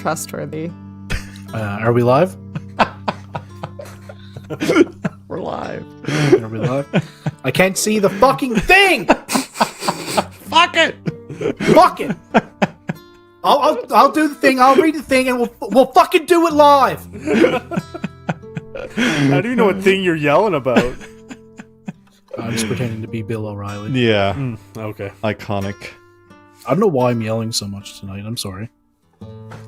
trustworthy. Are we live? We're live. Are we live? I can't see the fucking thing! Fuck it! Fuck it! I'll do the thing, I'll read the thing, and we'll fucking do it live! How do you know what thing you're yelling about? I'm just pretending to be Bill O'Reilly. Yeah. Okay. Iconic. I don't know why I'm yelling so much tonight, I'm sorry.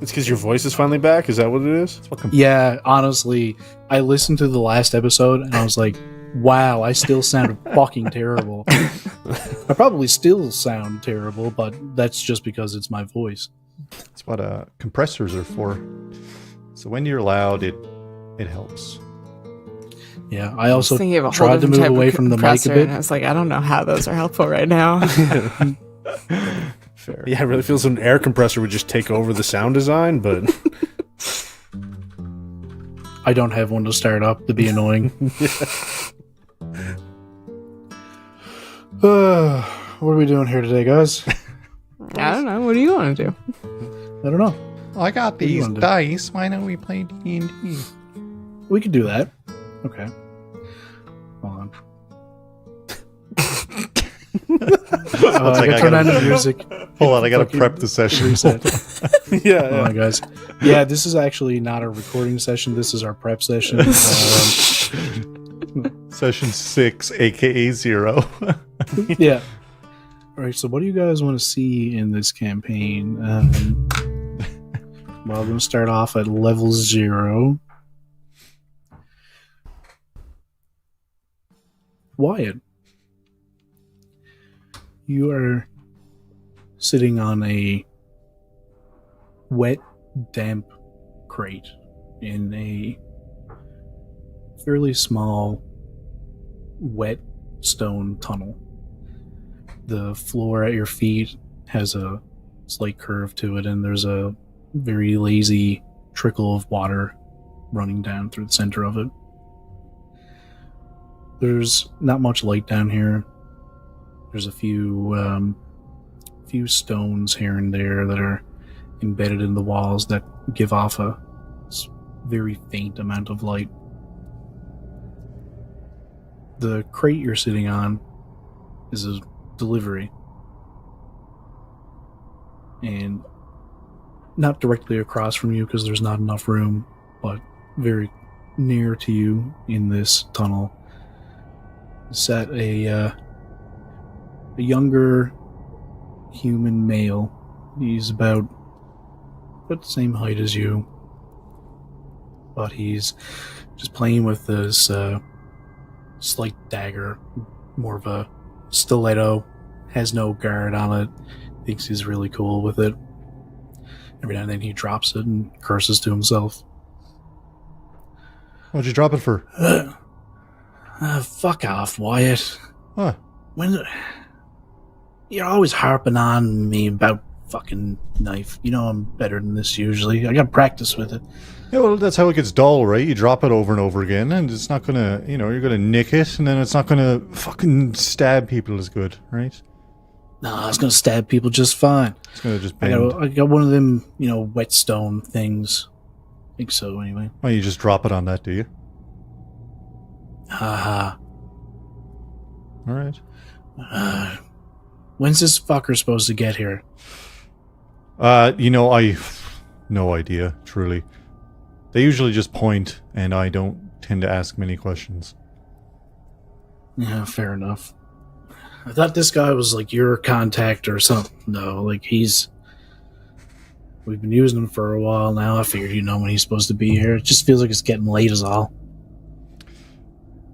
It's because your voice is finally back? Is that what it is? Yeah, honestly, I listened to the last episode, and I was like, wow, I still sound fucking terrible. I probably still sound terrible, but that's just because it's my voice. That's what compressors are for. So when you're loud, it helps. Yeah, I also Thinking of a whole tried to different move type of away from the mic a compressor, bit. and I was like, I don't know how those are helpful right now. Fair. Yeah, I really feel an air compressor would just take over the sound design, but... I don't have one to start up to be annoying. What are we doing here today, guys? I don't know. What do you want to do? I don't know. I got do you these wanna do? dice. Why don't we play D&D? We could do that. Okay. Hold on. I gotta turn on the music. Hold on, I gotta Fucking prep the session. reset. yeah, Oh my guys. Yeah, this is actually not a recording session. This is our prep session. Session 6, aka 0. Yeah. All right. So, what do you guys want to see in this campaign? Well, I'm going to start off at level 0. Wyatt, you are sitting on a wet, damp crate in a fairly small, wet stone tunnel. The floor at your feet has a slight curve to it, and there's a very lazy trickle of water running down through the center of it. There's not much light down here. There's a few stones here and there that are embedded in the walls that give off a very faint amount of light. The crate you're sitting on is a delivery. And not directly across from you because there's not enough room, but very near to you in this tunnel sat a younger human male. He's about the same height as you, but he's just playing with this slight dagger, more of a stiletto, has no guard on it, thinks he's really cool with it. Every now and then he drops it and curses to himself. What'd you drop it for? Fuck off, Wyatt. What? You're always harping on me about fucking knife. You know I'm better than this usually. I got practice with it. Yeah, well, that's how it gets dull, right? You drop it over and over again, and it's not gonna, you're gonna nick it, and then it's not gonna fucking stab people as good, right? Nah, it's gonna stab people just fine. It's gonna just I bend. got one of them, whetstone things. I think so, anyway. Well, you just drop it on that, do you? Haha. All right. When's this fucker supposed to get here? I've no idea, truly. They usually just point, and I don't tend to ask many questions. Yeah, fair enough. I thought this guy was like your contact or something. No, we've been using him for a while now. I figured you know when he's supposed to be here. It just feels like it's getting late is all.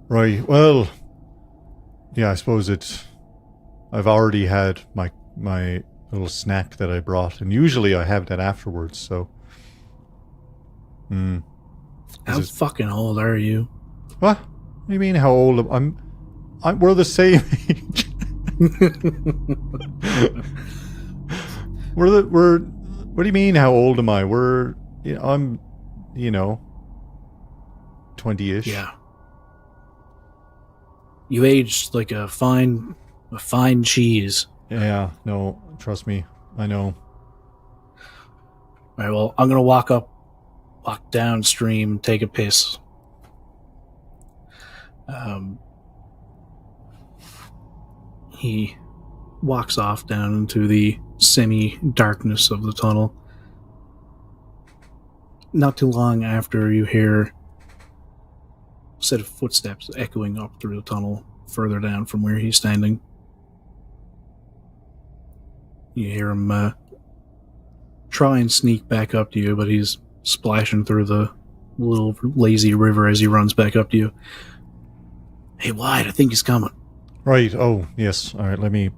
Right, well, yeah, I suppose I've already had my little snack that I brought, and usually I have that afterwards, so... How fucking old are you? What? What do you mean, how old we're the same age. What do you mean, how old am I? I'm, 20-ish. Yeah. You aged like a fine cheese. Yeah, no, trust me, I know. All right, well, I'm going to walk downstream, take a piss. He walks off down into the semi-darkness of the tunnel. Not too long after, you hear a set of footsteps echoing up through the tunnel further down from where he's standing. You hear him try and sneak back up to you, but he's splashing through the little lazy river as he runs back up to you. Hey, Wyatt, I think he's coming. Right, oh, yes. Alright, let me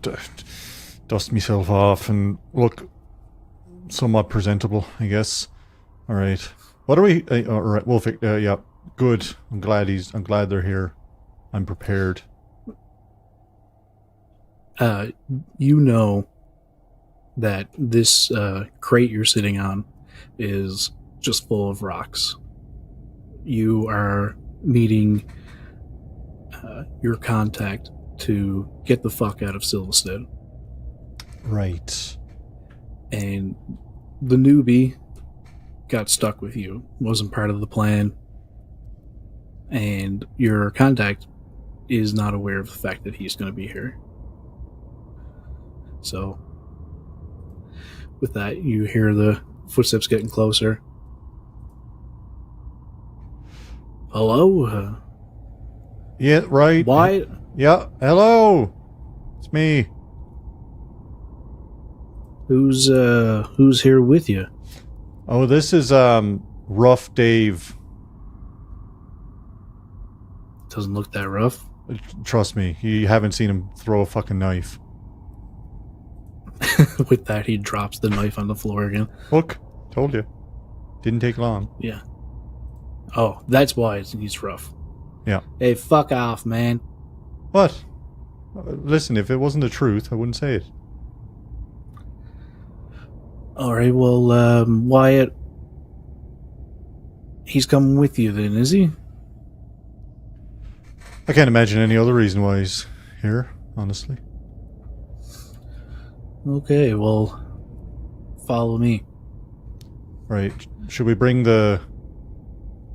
dust myself off and look somewhat presentable, I guess. Alright. What are we... alright, we'll fix... yeah, good. I'm glad they're here. I'm prepared. You know that this crate you're sitting on is just full of rocks. You are meeting your contact to get the fuck out of Silvistead. Right. And the newbie got stuck with you. Wasn't part of the plan. And your contact is not aware of the fact that he's going to be here. So, with that, you hear the footsteps getting closer. Hello? Yeah, right. Why? Yeah, hello! It's me. Who's here with you? Oh, this is, Rough Dave. Doesn't look that rough. Trust me, you haven't seen him throw a fucking knife. With that, he drops the knife on the floor again. Look, told you. Didn't take long. Yeah. Oh, that's why he's rough. Yeah. Hey, fuck off, man. What? Listen, if it wasn't the truth, I wouldn't say it. Alright, well, Wyatt, he's coming with you then, is he? I can't imagine any other reason why he's here, honestly. Okay, well, follow me. Right. Should we bring the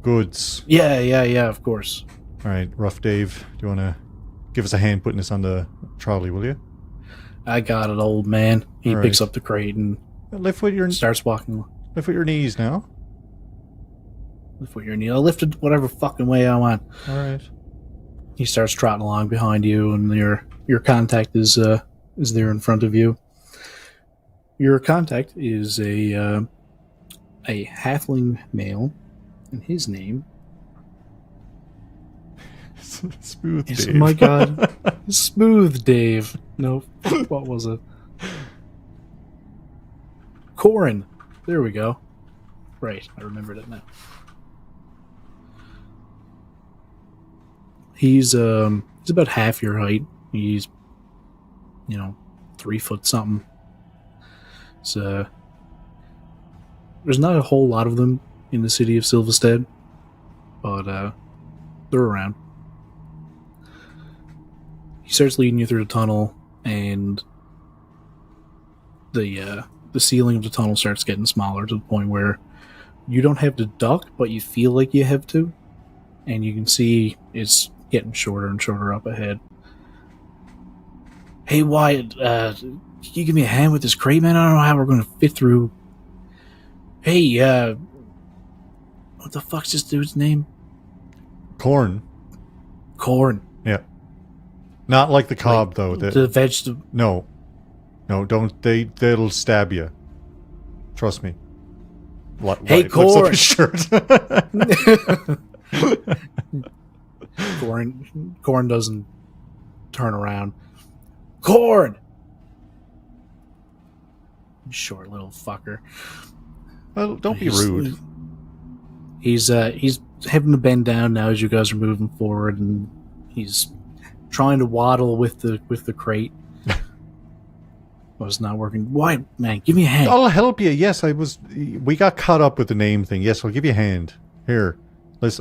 goods? Yeah, of course. Alright, Rough Dave, do you want to give us a hand putting this on the trolley, will you? I got it, old man. He All picks right. up the crate and Lift with your starts walking. lift with your knees now. Lift with your knee. I'll lift it whatever fucking way I want. Alright. He starts trotting along behind you, and your contact is there in front of you. Your contact is a halfling male, and his name Smooth is, Dave. my god, Smooth Dave. No, what was it? Corin. There we go. Right, I remembered it now. He's about half your height. He's 3 foot something. So there's not a whole lot of them in the city of Silvistead, but they're around. He starts leading you through the tunnel, and the ceiling of the tunnel starts getting smaller to the point where you don't have to duck, but you feel like you have to, and you can see it's getting shorter and shorter up ahead. Hey, Wyatt, can you give me a hand with this crate, man? I don't know how we're going to fit through. Hey, what the fuck's this dude's name? Corn. Corn. Yeah. Not like the cob, though. The vegetable. No, don't. They'll stab you. Trust me. Hey, Wyatt lifts up Corn. his shirt. Corn doesn't turn around. Corn! Short little fucker. Well, don't be rude. He's having to bend down now as you guys are moving forward, and he's trying to waddle with the crate. Well, it's not working. Why, man? Give me a hand. I'll help you. Yes, we got caught up with the name thing. Yes, I'll give you a hand. Here,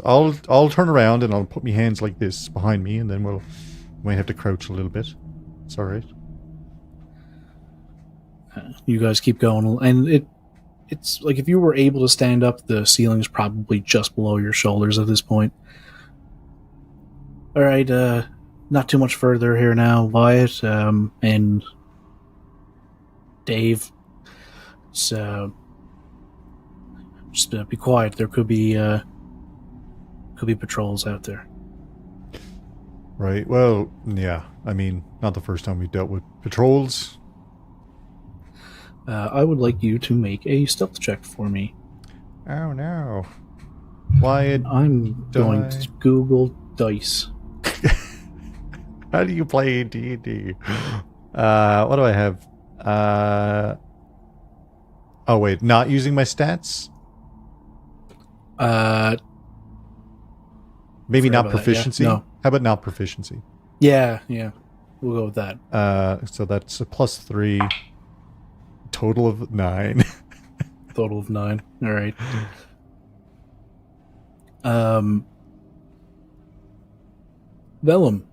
I'll turn around and I'll put my hands like this behind me, and then we might have to crouch a little bit. It's all right. You guys keep going, and it's like if you were able to stand up, the ceiling's probably just below your shoulders at this point. All right, not too much further here now, Wyatt, and Dave. So just be quiet. There could be patrols out there. Right. Well, yeah. I mean, not the first time we dealt with patrols. I would like you to make a stealth check for me. Oh no. Wyatt, I'm going to Google dice. how do you play D&D? What do I have? Oh wait, not using my stats? Maybe not proficiency? That, yeah. No. How about not proficiency? Yeah. We'll go with that. So that's a +3. Total of 9. Total of 9. All right. Velum,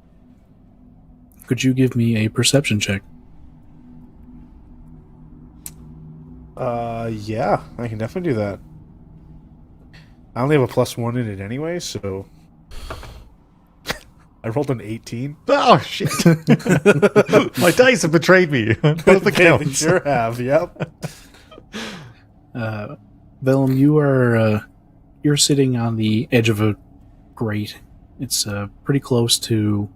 could you give me a perception check? Yeah, I can definitely do that. I only have a +1 in it anyway, so I rolled an 18. Oh shit! My dice have betrayed me. Both the They counts. sure have. Yep. Velum, you're sitting on the edge of a grate. It's pretty close to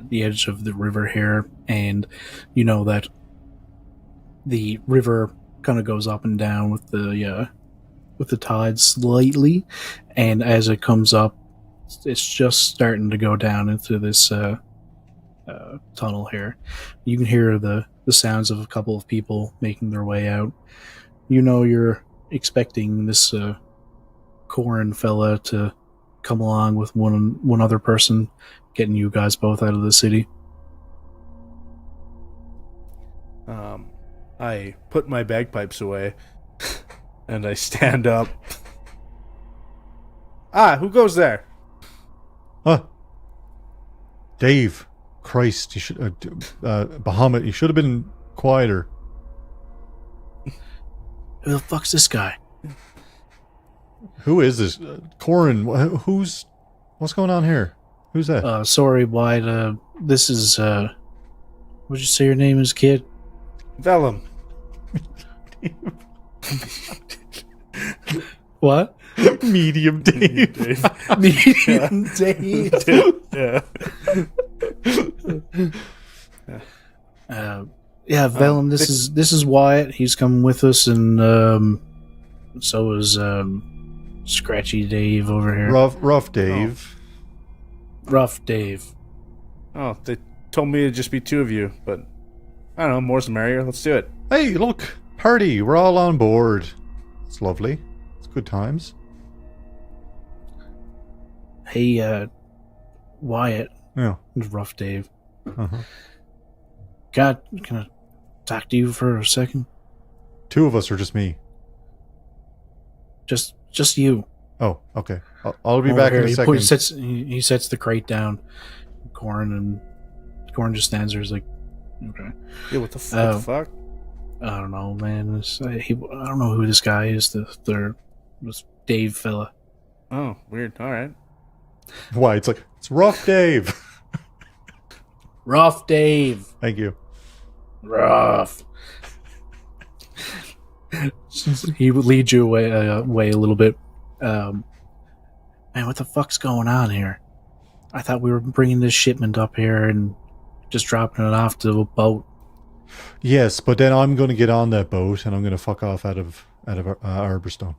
the edge of the river here, and you know that the river kind of goes up and down with the tide slightly, and as it comes up, it's just starting to go down into this tunnel here. You can hear the sounds of a couple of people making their way out. You know you're expecting this Corin fella to come along with one other person, getting you guys both out of the city. I put my bagpipes away, and I stand up. Who goes there? Huh. Dave. Christ, you should... Bahamut, you should have been quieter. Who the fuck's this guy? Who is this? Corin, who's... What's going on here? Who's that? Sorry, Wyatt. This is, what'd you say your name is, kid? Velum. What? Medium Dave. Medium Dave. Yeah. Velum, this is Wyatt. He's coming with us, and so is Scratchy Dave over here. Rough Dave. Rough Dave. Oh, they told me it'd just be two of you, but I don't know, more's the merrier. Let's do it. Hey, look, party. We're all on board. It's lovely. It's good times. Hey, Wyatt. Yeah. Rough Dave. Uh-huh. Can I talk to you for a second? Two of us or just me? Just you. Oh, okay. I'll be Over back here. in a He second. he sets the crate down. Corin just stands there. He's like, okay. Yeah, what the fuck? I don't know, man. I don't know who this guy is. This Dave fella. Oh, weird. All right. Why? It's Rough Dave. Rough Dave. Thank you. Rough. He would lead you away a little bit. Man, what the fuck's going on here? I thought we were bringing this shipment up here and just dropping it off to a boat. Yes, but then I'm going to get on that boat and I'm going to fuck off out of Arborstone.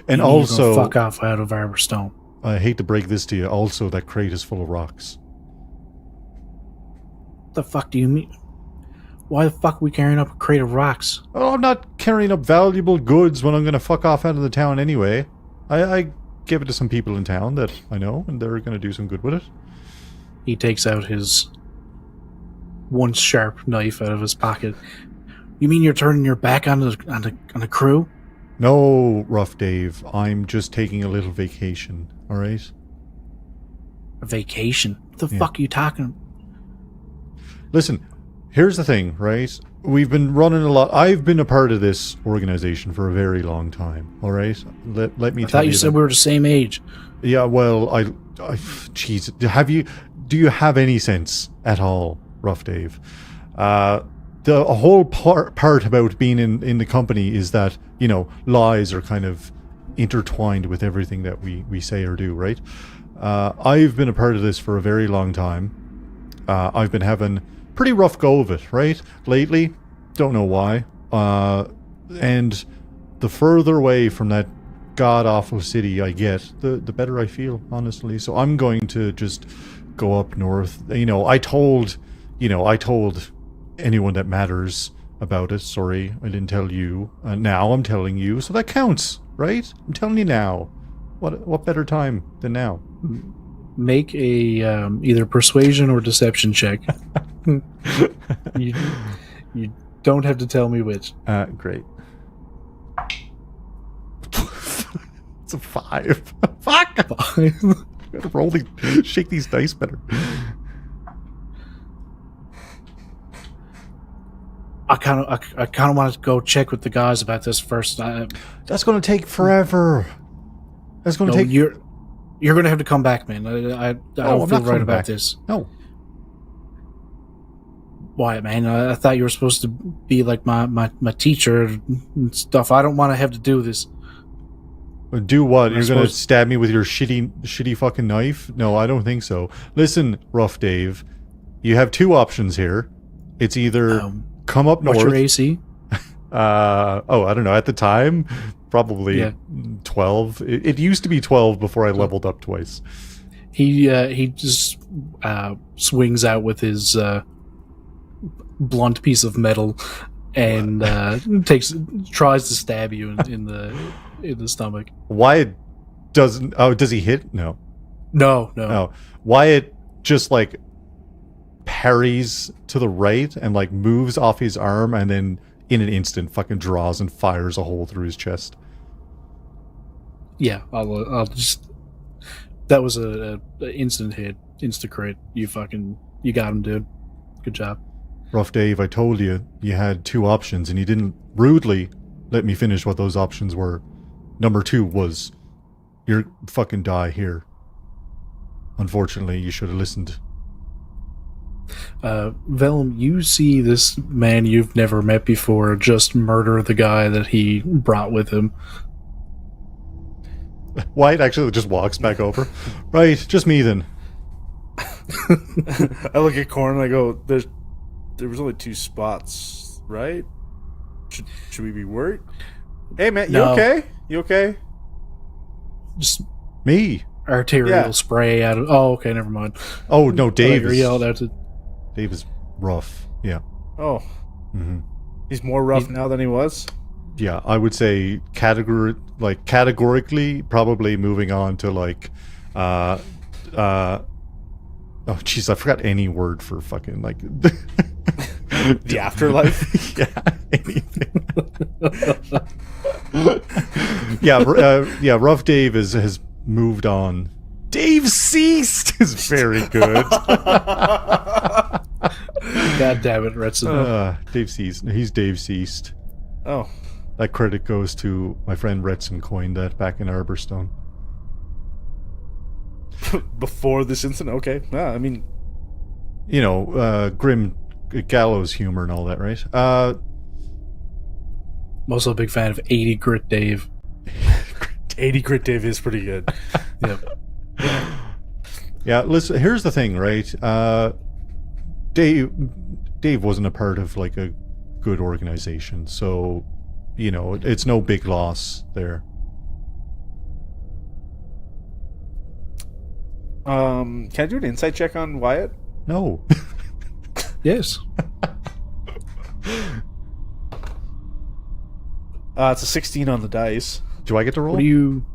And also, fuck off out of Arborstone. I hate to break this to you. Also, that crate is full of rocks. What the fuck do you mean? Why the fuck are we carrying up a crate of rocks? Oh, I'm not carrying up valuable goods when I'm going to fuck off out of the town anyway. I gave it to some people in town that I know, and they're going to do some good with it. He takes out his one sharp knife out of his pocket. You mean you're turning your back on the crew? No, Rough Dave. I'm just taking a little vacation, alright? A vacation? What the Yeah. fuck are you talking? Listen, here's the thing, right? We've been running a lot. I've been a part of this organization for a very long time. All right, let me. I thought you said we were the same age. Yeah, well, jeez, do you have any sense at all, Rough Dave? The whole part about being in the company is that, you know, lies are kind of intertwined with everything that we say or do, right? I've been a part of this for a very long time. I've been having pretty rough go of it, right? Lately, don't know why. And the further away from that god-awful city I get, the better I feel, honestly. So I'm going to just go up north. I told anyone that matters about it. Sorry, I didn't tell you. Now I'm telling you, so that counts, right? I'm telling you now. What better time than now? Make a either persuasion or deception check. you don't have to tell me which. Great. It's a 5. Fuck! 5. Gotta roll shake these dice better. I kind of want to go check with the guys about this first. That's going to take forever. That's going to take. You're going to have to come back, man. I don't feel right about this. No. Wyatt, man, I thought you were supposed to be like my teacher and stuff. I don't want to have to do this. Do what? You're going to stab me with your shitty fucking knife? No, I don't think so. Listen, Rough Dave, you have two options here. It's either come up north. What's your AC? I don't know. At the time, probably 12. It used to be 12 before I leveled up twice. He just swings out with his blunt piece of metal and tries to stab you in the stomach. Wyatt doesn't. Oh, does he hit? No. No. Wyatt just like parries to the right and like moves off his arm, and then in an instant fucking draws and fires a hole through his chest. Yeah, I'll just. That was a instant hit, insta crit. You got him, dude. Good job. Rough Dave, I told you had two options, and you didn't rudely let me finish what those options were. Number 2 was, you're fucking die here. Unfortunately, you should have listened. Velum, you see this man you've never met before just murder the guy that he brought with him. Wyatt actually just walks back over. Right, just me then. I look at Corn and I go, there was only 2 spots, right? Should we be worried? Hey man, you okay? You okay? Just me. Arterial spray out of. Oh, okay, never mind. Oh no, Dave is. Dave is rough. Yeah. Oh. Mm-hmm. He's more rough now than he was. Yeah, I would say categorically, probably moving on to like, oh jeez, I forgot any word for fucking like. The afterlife. Yeah, anything. Yeah, Rough Dave has moved on. Dave ceased is very good. God damn it, Retson. Dave ceased. He's Dave ceased. Oh. That credit goes to my friend Retson, coined that back in Arborstone. Before this incident? Okay. I mean... You know, grim gallows humor and all that, right? I'm also a big fan of 80 Grit Dave. 80 Grit Dave is pretty good. Yep. Yeah, listen, here's the thing, right? Dave wasn't a part of like a good organization, so you know, it's no big loss there. Can I do an insight check on Wyatt? No. Yes. It's a 16 on the dice. Do I get to roll? What are you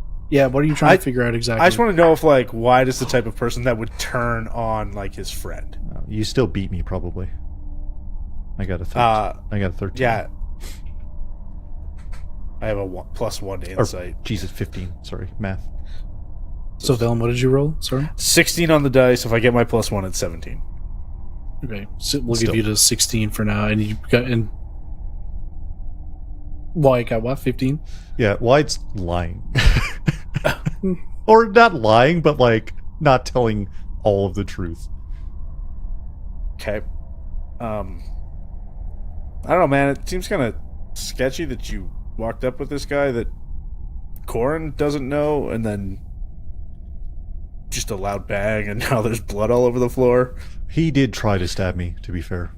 trying to figure out exactly? I just want to know if like Wyatt is the type of person that would turn on like his friend. You still beat me probably. I got a 13. Yeah. I have a +1 to insight. Jesus, 15. Sorry, math. So, Velum, what did you roll? Sorry? 16 on the dice. If I get my +1, it's 17. Okay, so we'll Still. give you the 16 for now, and you got Wyatt got what, 15? Yeah, Wyatt's lying. Or not lying, but like not telling all of the truth. Okay. I don't know, man. It seems kind of sketchy that you walked up with this guy that Corin doesn't know, and then just a loud bang, and now there's blood all over the floor. He did try to stab me, to be fair.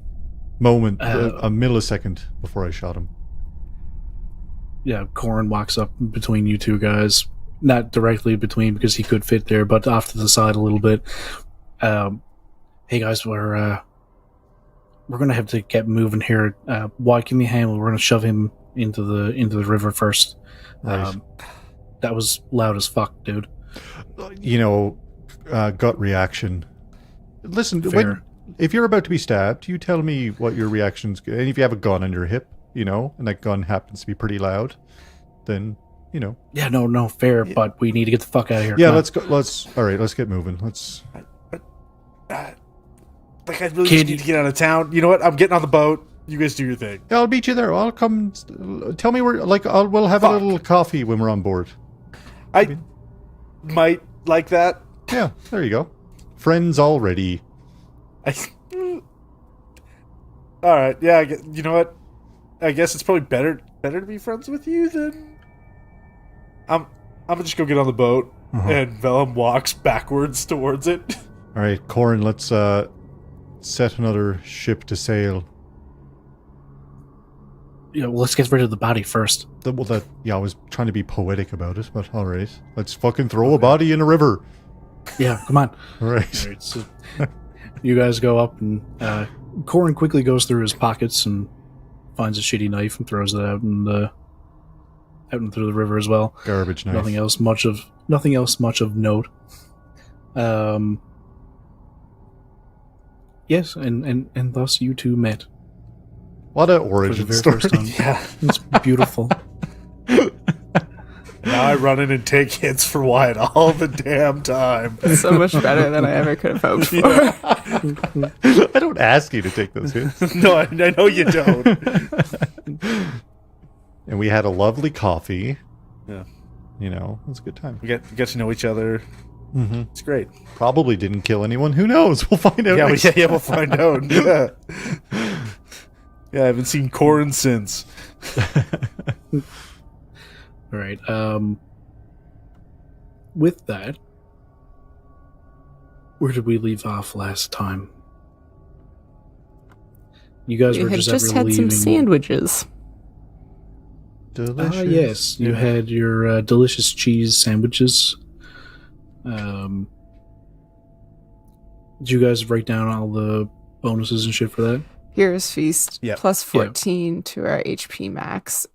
A millisecond before I shot him. Yeah, Corin walks up between you two guys. Not directly between, because he could fit there, but off to the side a little bit. Hey guys, we're gonna have to get moving here. Why can you handle? We're gonna shove him into the river first. Right. That was loud as fuck, dude. Gut reaction. Listen, Fair. if you're about to be stabbed, you tell me what your reaction's. And if you have a gun on your hip, and that gun happens to be pretty loud, then Yeah, no, fair. Yeah. But we need to get the fuck out of here. Yeah, Come on. let's go. All right, let's get moving. Let's. Like, I really Kid, just need to get out of town. You know what? I'm getting on the boat. You guys do your thing. Yeah, I'll meet you there. I'll come. Tell me where. Like, we'll have a little coffee when we're on board. I might like that. Yeah, there you go. Friends already. All right. Yeah. You know what? I guess it's probably better to be friends with you than. I'm gonna just go get on the boat, and Velum walks backwards towards it. All right, Corin. Let's set another ship to sail. Yeah, well, let's get rid of the body first. I was trying to be poetic about it, but all right. Let's fucking throw a body in a river. Yeah, come on. All right. All right, so you guys go up, and Corin quickly goes through his pockets and finds a shitty knife and throws it out into the river as well. Garbage knife. Nothing else much of note. Yes, and thus you two met What a for the origin very story. first time. Yeah. It's beautiful. Now I run in and take hits for Wyatt all the damn time. So much better than I ever could have hoped for. I don't ask you to take those hits. No, I know you don't. And we had a lovely coffee. Yeah. It was a good time. We get to know each other. Mm-hmm. It's great. Probably didn't kill anyone. Who knows? We'll find out. Yeah, we'll find out. Yeah. Yeah, I haven't seen Corin since. All right. With that, where did we leave off last time? You guys We were had just, just ever had leaving. some sandwiches. Delicious. Yes, you had your delicious cheese sandwiches. Did you guys write down all the bonuses and shit for that? Hero's Feast, Yep. plus 14 to our HP max.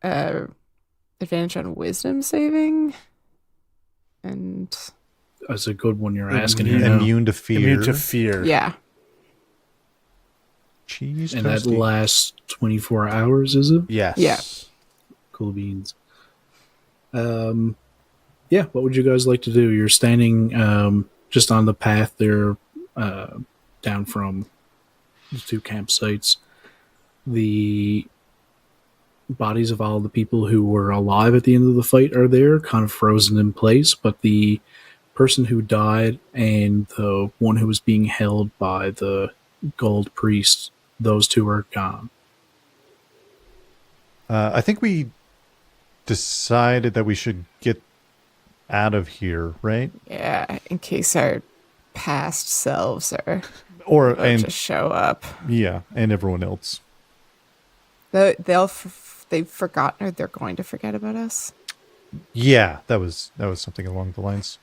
Advantage on Wisdom saving. And That's a good one you're asking here. Immune to fear. Immune to fear. yeah. Cheese And that toasty. lasts 24 hours, is it? Yes. Yeah. Cool beans. Yeah, what would you guys like to do? You're standing just on the path there, down from the two campsites. The bodies of all the people who were alive at the end of the fight are there, kind of frozen in place, but the person who died and the one who was being held by the gold priest, those two are gone. I think we decided that we should get out of here, right? Yeah, in case our past selves are And just show up. yeah, and everyone else. They've forgotten or they're going to forget about us. Yeah, that was something along the lines.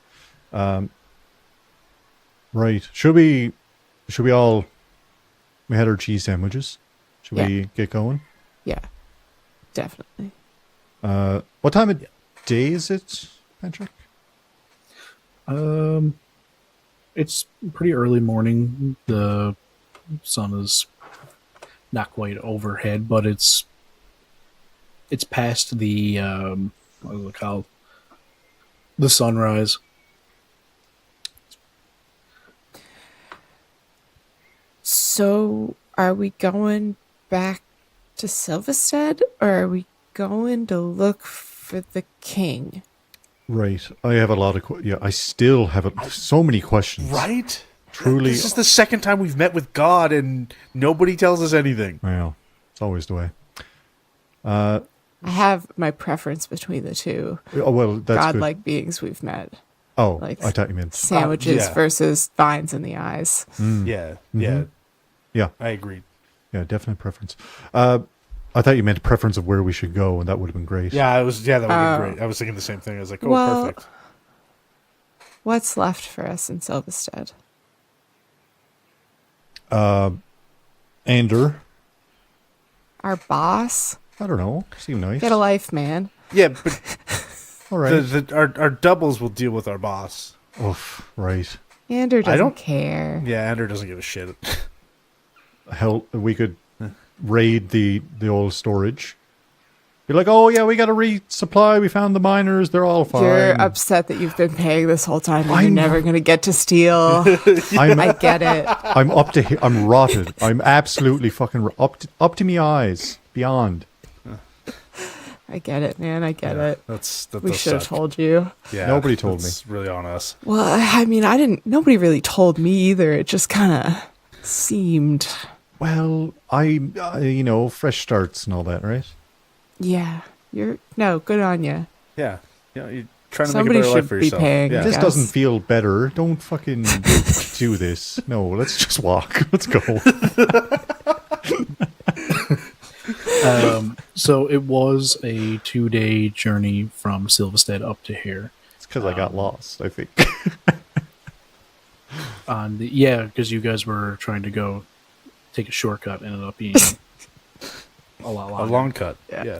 Right. Should we all? We had our cheese sandwiches. Should we get going? Yeah, definitely. What time of day is it, Patrick? It's pretty early morning. The sun is not quite overhead, but it's past the what is it called? The sunrise. So, are we going back to Silvistead, or are we going to look for the king? Right. I have a lot of... I still have so many questions. Right? Truly. This is the second time we've met with God and nobody tells us anything. Well, it's always the way. I have my preference between the two Oh, well, that's godlike beings we've met. Oh, Like I thought you meant... sandwiches yeah. versus vines in the eyes. Yeah, yeah. Yeah. I agreed. Yeah, definite preference. I thought you meant preference of where we should go, and that would have been great. Yeah, that would have been great. I was thinking the same thing. I was like, perfect. What's left for us in Silvistead? Ander. Our boss? I don't know. Seem nice. Get a life, man. Yeah, but All right. our doubles will deal with our boss. Oof, right. Ander doesn't don't- care. Yeah, Andrew doesn't give a shit. Hell, we could raid the old storage. Be like, oh yeah, we got to resupply. We found the miners. They're all fine. You're upset that you've been paying this whole time and I you're know. never going to get to steal. I get it. I'm up to. I'm rotted. I'm absolutely fucking up to me eyes beyond. I get it, man. I get it. That We does should have suck. told you. Yeah, Nobody told that's really on us. Well, I mean, nobody really told me either. It just kind of seemed. Well, I fresh starts and all that, right? Yeah. Good on you. Yeah, you're trying to Somebody make a better life should for be yourself. paying. Yeah. I This guess. doesn't feel better. Don't fucking do this. No, let's just walk. Let's go. So it was a 2-day journey from Silvistead up to here. It's because I got lost, I think. Because you guys were trying to go take a shortcut, ended up being a lot A longer. long cut. Yeah.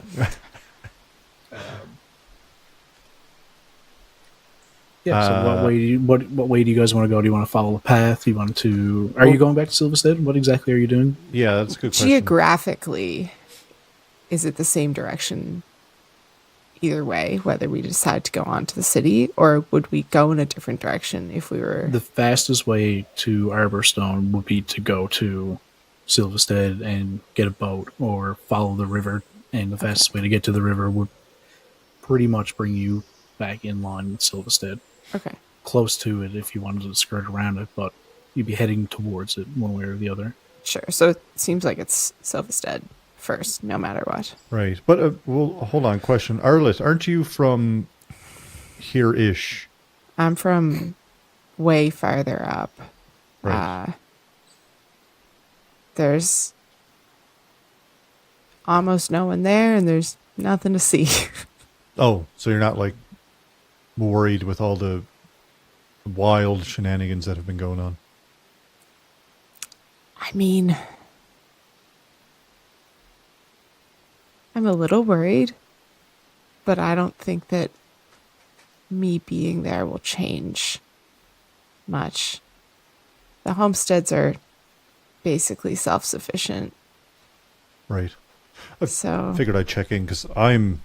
So what way do you guys want to go? Do you want to follow the path? Do you want to? Are you going back to Silvistead? What exactly are you doing? Yeah, that's a good question. Geographically, is it the same direction either way, whether we decide to go on to the city, or would we go in a different direction if we were... The fastest way to Arborstone would be to go to Silvistead and get a boat or follow the river, and the fastest way to get to the river would pretty much bring you back in line with Silvistead. Okay. Close to it if you wanted to skirt around it, but you'd be heading towards it one way or the other. Sure. So it seems like it's Silvistead first, no matter what. Right. But, well, hold on. Question. Arlette, aren't you from here-ish? I'm from way farther up. Right. There's almost no one there, and there's nothing to see. Oh, so you're not, like, worried with all the wild shenanigans that have been going on? I mean, I'm a little worried, but I don't think that me being there will change much. The homesteads are basically self-sufficient, Right. so Figured I'd check in because I'm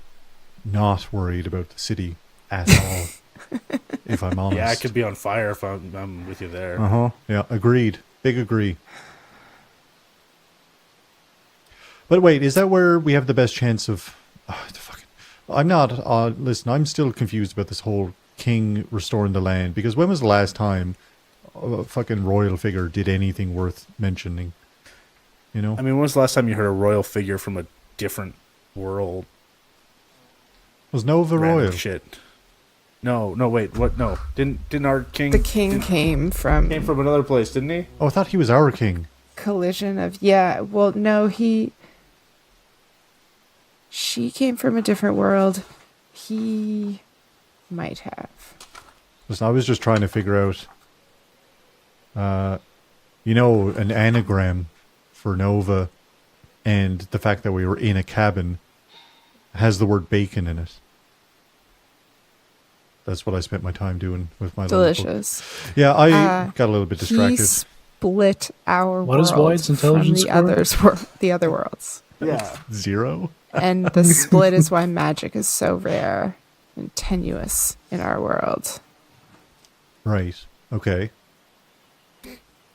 not worried about the city at all, if I'm honest. Yeah, I could be on fire if I'm with you there. Uh-huh. Yeah, agreed. Big agree. But wait, is that where we have the best chance of... I'm not... listen, I'm still confused about this whole king restoring the land, because when was the last time a fucking royal figure did anything worth mentioning? You know? I mean, when was the last time you heard a royal figure from a different world? Was Nova Random royal? shit. No, wait, what? No, didn't our king? the king came from another place, didn't he? Oh, I thought he was our king. collision of she came from a different world. He might have. Listen, I was just trying to figure out, an anagram for Nova, and the fact that we were in a cabin has the word bacon in it. That's what I spent my time doing with my little book. Delicious. Yeah, I got a little bit distracted. He split our What world is Wyatt's intelligence from the other worlds. Yeah. 0? And the split is why magic is so rare and tenuous in our world. Right. Okay.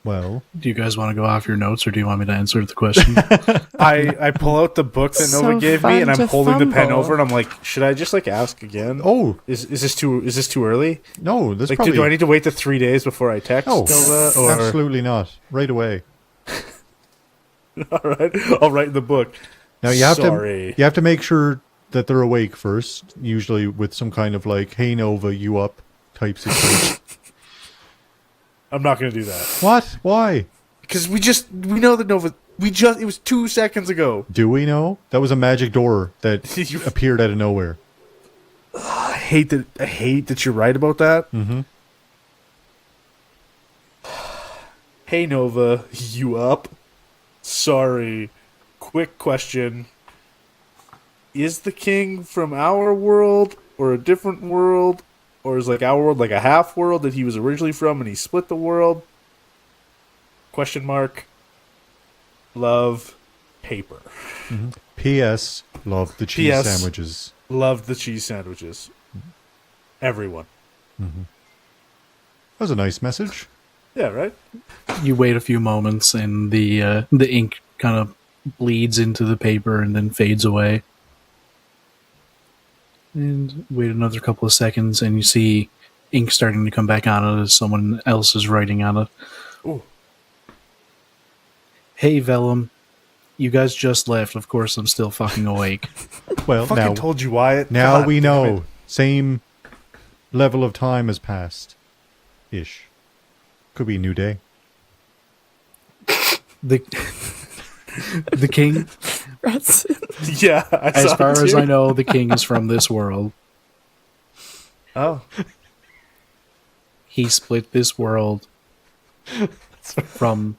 Well, Do you guys want to go off your notes, or do you want me to answer the question? I pull out the book that So Nova gave me, and fun I'm to holding the pen fumble. over, and I'm like, should I just like ask again? oh Is this too early? no, this Like, probably do I need to wait the 3 days before I text no, Nova? Or absolutely not. Right away. all right, I'll write in the book. Now you have Sorry. to make sure that they're awake first, usually with some kind of like, "Hey Nova, you up?" type situation. I'm not going to do that What? Why? because we know that Nova. It was 2 seconds ago. Do we know? That was a magic door that You- appeared out of nowhere. I hate that you're right about that. Mm-hmm. Hey Nova, you up? Sorry. Quick question. Is the king from our world or a different world? Or is like our world like a half world that he was originally from and he split the world? Question mark. Love paper. P.S. Love the cheese P.S. sandwiches. Loved the cheese sandwiches. Everyone. That was a nice message. Yeah, right? You wait a few moments, and the ink kind of bleeds into the paper and then fades away. And wait another couple of seconds, and you see ink starting to come back on it as someone else is writing on it. Ooh. Hey, Velum. You guys just left. Of course, I'm still fucking awake. Well, Fucking now told you, Wyatt. now God we damn know. it. Same level of time has passed. Ish. Could be a new day. The the king, That's Yeah, I as saw far it as too. I know, the king is from this world. Oh. He split this world from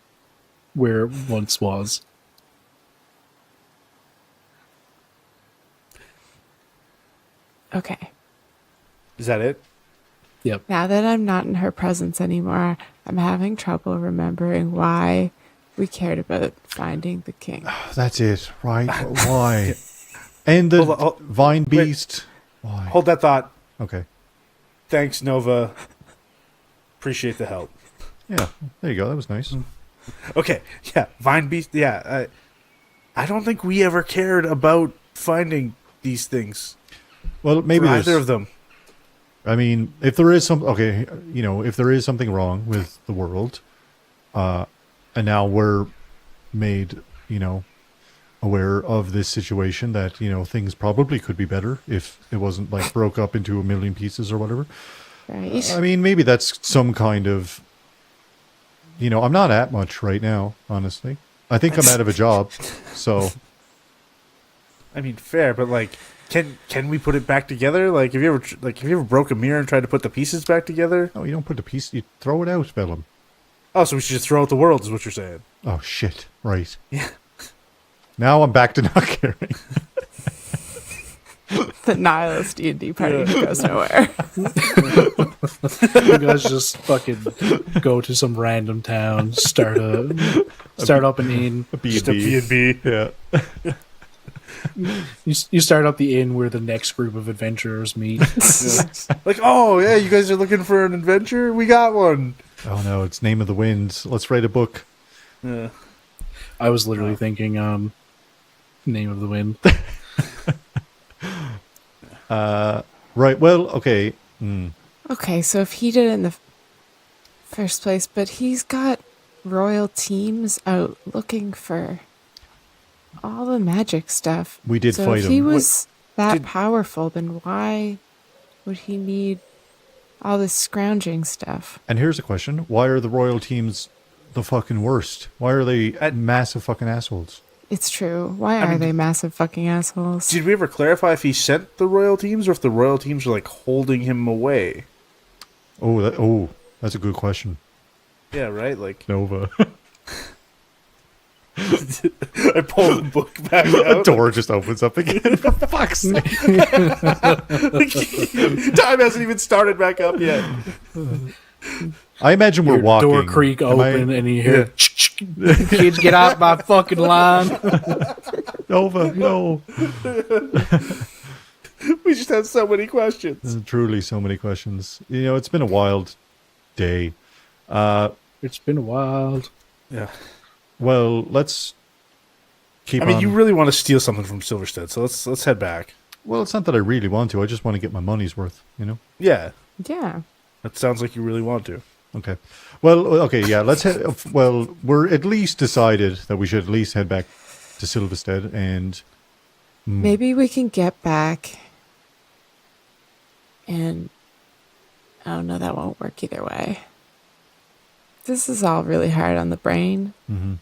where it once was. okay. Is that it? Yep. Now that I'm not in her presence anymore, I'm having trouble remembering why we cared about finding the king. That's it, right? Why? And the Hold on, vine wait. beast. Why? Hold that thought. Okay. Thanks, Nova. Appreciate the help. Yeah. There you go. That was nice. Okay, yeah, Vine Beast. Yeah, I don't think we ever cared about finding these things. Well, maybe for there's. either of them. I mean, if there is some, okay, if there is something wrong with the world, and now we're made, aware of this situation that, things probably could be better if it wasn't like broke up into a million pieces or whatever. Right? I mean, maybe that's some kind of, I'm not at much right now, honestly. I think I'm out of a job, so. I mean, fair, but like, can we put it back together? Like, have you ever broke a mirror and tried to put the pieces back together? No, you don't put the piece, you throw it out, Velum. Oh, so we should just throw out the world, is what you're saying? Oh, shit. Right. Yeah. Now I'm back to not caring. The nihilist D&D party goes nowhere. You guys just fucking go to some random town, start up an inn. Just a B&B. Yeah. You start up the inn where the next group of adventurers meet. Like, oh yeah, you guys are looking for an adventure? We got one. Oh no, it's Name of the Wind. Let's write a book. Yeah. I was literally thinking, Name of the Wind. Right, well, okay. Okay, so if he did it in the first place, but he's got royal teams out looking for all the magic stuff. We did so fight if he him. was that did- powerful, then why would he need all this scrounging stuff? And here's a question. Why are the royal teams the fucking worst? Why are they massive fucking assholes? It's true. Why are they massive fucking assholes? Did we ever clarify if he sent the royal teams or if the royal teams were like holding him away? Oh, that's a good question. Yeah, right. Like, Nova. I pulled the book back The out. door just opens up again. For fuck's sake. Time hasn't even started back up yet. I imagine we're Your walking. door creak Am I- open, and you hear, kids, get out my fucking line. Nova, no. We just had so many questions. Truly so many questions. It's been a wild day. It's been a while. Yeah. Well, let's keep I mean, on. you really want to steal something from Silverstead, so let's head back. Well, it's not that I really want to. I just want to get my money's worth, you know? Yeah. Yeah. That sounds like you really want to. Okay. Well, okay, yeah, let's head... Well, we're at least decided that we should at least head back to Silvistead and... Maybe we can get back and... Oh, no, that won't work either way. This is all really hard on the brain. Mm-hmm.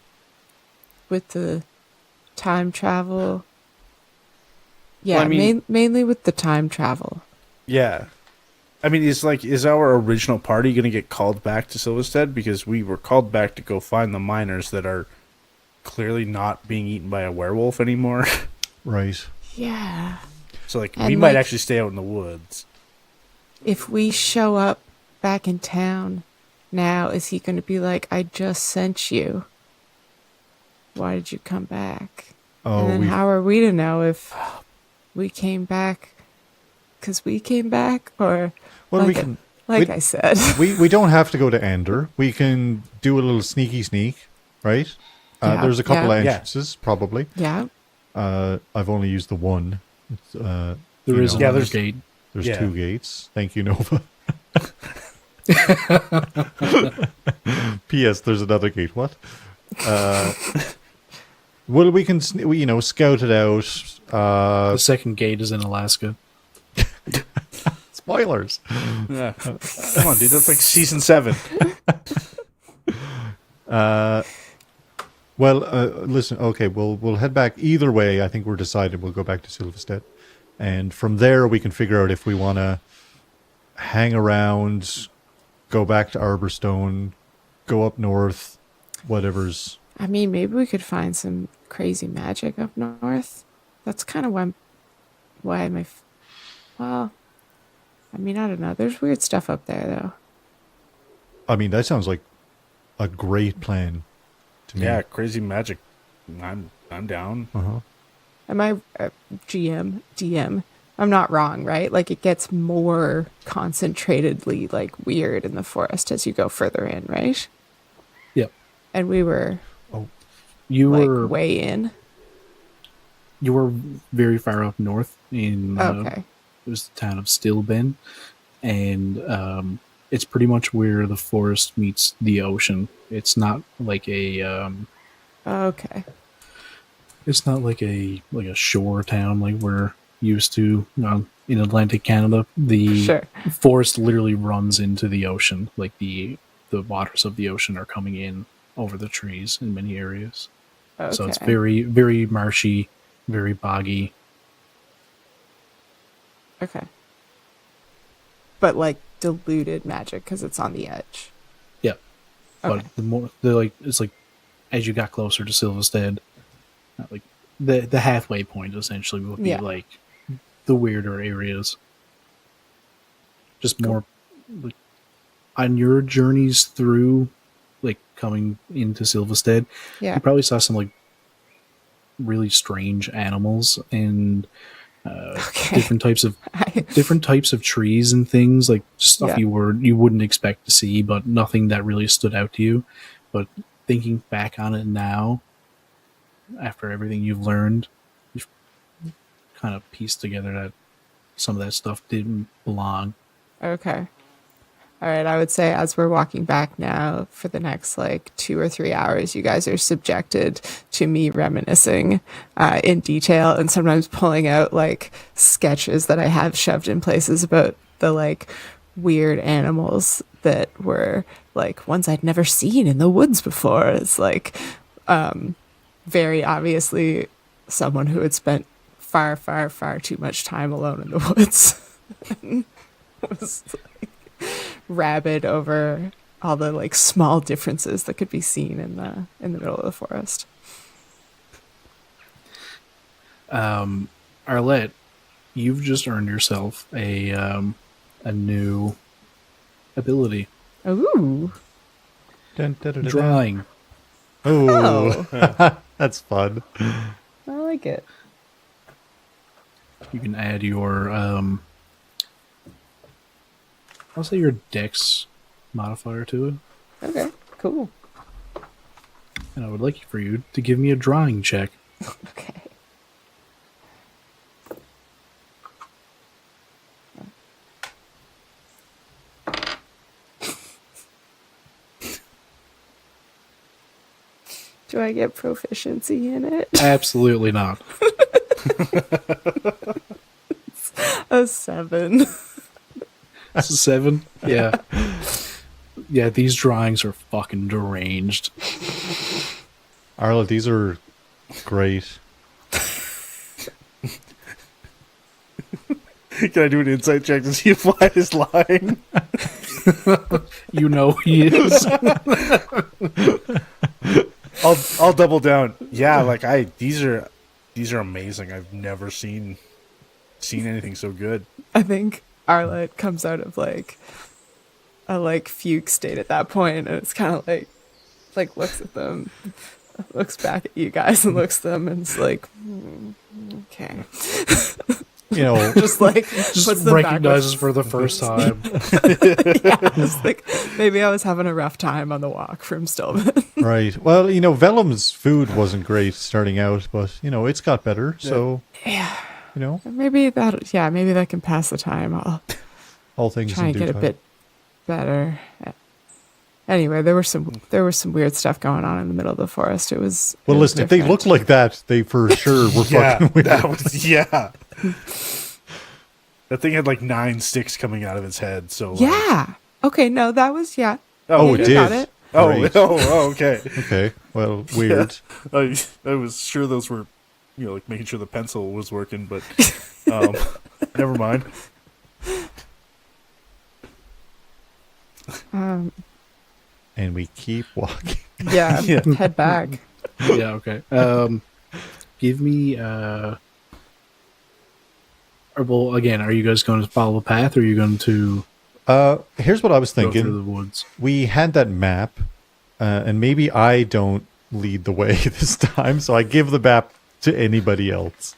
With the time travel. Yeah, Well, I mean- mainly with the time travel. Yeah. I mean, is our original party going to get called back to Silverstead? Because we were called back to go find the miners that are clearly not being eaten by a werewolf anymore. Right. Yeah. So, like, And, we might like- actually stay out in the woods. If we show up back in town now, is he going to be like, I just sent you? Why did you come back? Oh, and then we... how are we to know if we came back because we came back? Or, Well, like, we can... I said. we don't have to go to Ander. We can do a little sneak, right? Yeah, There's a couple yeah. of entrances, probably. Yeah. I've only used the one. It's, There you is know, another there's- gate. There's Yeah. 2 gates. Thank you, Nova. P.S. There's another gate. What? Well, we can, scout it out. The second gate is in Alaska. Spoilers. Yeah. Come on, dude. That's like season 7. Well, listen. Okay, we'll head back. Either way, I think we're decided. We'll go back to Silvistead, and from there we can figure out if we want to hang around, go back to Arborstone, go up north, whatever's. I mean, maybe we could find some crazy magic up north. That's kind of why my... Well, I mean, I don't know. There's weird stuff up there, though. I mean, that sounds like a great plan to me. Yeah, crazy magic. I'm down. Uh-huh. Am I DM? I'm not wrong, right? Like, it gets more concentratedly, like, weird in the forest as you go further in, right? Yep. And we were, You like, were way in. you were very far up north in Okay. it was the town of Stillben, and it's pretty much where the forest meets the ocean. It's not like a Okay. it's not like a shore town like we're used to in Atlantic Canada. The Sure. forest literally runs into the ocean. Like the waters of the ocean are coming in over the trees in many areas. Okay. So it's very, very marshy, very boggy. Okay. But, like, diluted magic because it's on the edge. Yeah. Okay. But it's like as you got closer to Silvistead, like the halfway point essentially would be Yeah. like the weirder areas. Just more like on your journeys through, like coming into Silvistead, Yeah. you probably saw some like really strange animals and Okay. different types of trees and things, like stuff Yeah. you wouldn't expect to see, but nothing that really stood out to you. But thinking back on it now, after everything you've learned, you've kind of pieced together that some of that stuff didn't belong. Okay. All right. I would say as we're walking back now for the next like 2 or 3 hours, you guys are subjected to me reminiscing in detail and sometimes pulling out like sketches that I have shoved in places about the like weird animals that were like ones I'd never seen in the woods before. It's like very obviously someone who had spent far, far, far too much time alone in the woods. Was like rabid over all the like small differences that could be seen in the middle of the forest. Arlette, you've just earned yourself a new ability, Ooh. Dun, dun, dun, dun, dun. drawing. Oh, Oh, that's fun. I like it. You can add your I'll say your dex modifier to it. Okay. Cool. And I would like for you to give me a drawing check. Okay. Do I get proficiency in it? Absolutely not. A 7. That's a 7? Yeah. Yeah, these drawings are fucking deranged. Arlette, these are great. Can I do an insight check to see if Wyatt is lying? You know he is. I'll double down. Yeah, like these are amazing. I've never seen anything so good. I think Arlette comes out of like a fugue state at that point, and it's kind of like looks at them, looks back at you guys, and looks at them, and it's like, okay, You know, just Just recognizes for the first time. yeah, it's like maybe I was having a rough time on the walk from Stillman. right. Well, Velum's food wasn't great starting out, but, it's got better. So, Yeah, you know, maybe that can pass the time. I'll all things try in and due get a time. bit better. Anyway, there was some weird stuff going on in the middle of the forest. It was Well, it was listen, if they different. looked like that, they for sure were fucking weird. That thing had like 9 sticks coming out of its head. So Yeah. Okay. No, that was yeah. Oh, it you did. got it. Great. Okay. Okay, well, weird. I was sure those were, like making sure the pencil was working, but never mind. And we keep walking. Yeah. Yeah. Head back. Yeah, okay. Give me well, again, are you guys going to follow the path, or are you going to Here's what I was go thinking. through the woods? We had that map, and maybe I don't lead the way this time, so I give the map to anybody else.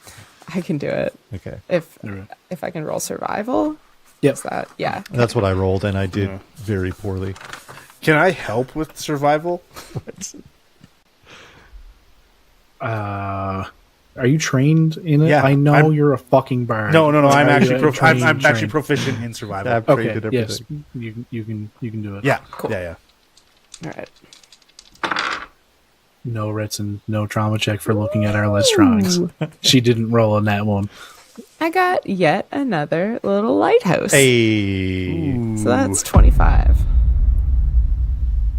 I can do it Okay. Okay. if I can roll survival. Yep. Is that yeah? That's what I rolled, and I did Yeah. very poorly. Can I help with survival? Are you trained in it? Yeah, I know I'm- you're a fucking bard. No. I'm Are you actually trained- I'm actually trained? proficient in survival. I've Okay, traded yes, everything. you can do it. Yeah. Cool. Yeah. All right. No writs and no trauma check for looking at Arlette's drawings. She didn't roll on that one. I got yet another little lighthouse. Hey, So that's 25.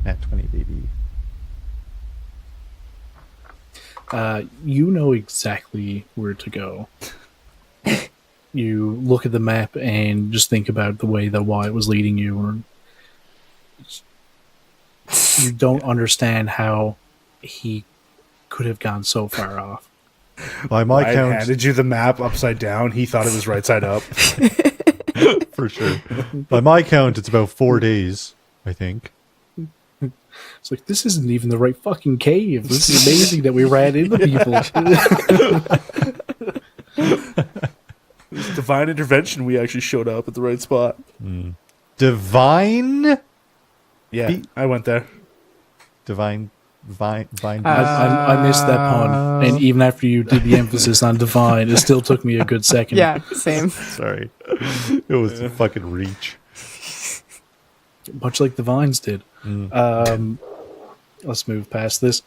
at 20, baby. You know exactly where to go. You look at the map and just think about the way that Wyatt was leading you, or you don't understand how he could have gone so far off. By my I count, handed you the map upside down. He thought it was right side up. for sure. By my count, it's about 4 days, I think. It's like, this isn't even the right fucking cave. This is amazing that we ran into people. Divine intervention. We actually showed up at the right spot. Divine? Yeah, I went there. Vine. I missed that pun. And even after you did the emphasis on divine, it still took me a good second. Yeah, same. Sorry. It was a fucking reach. Much like the vines did. Let's move past this.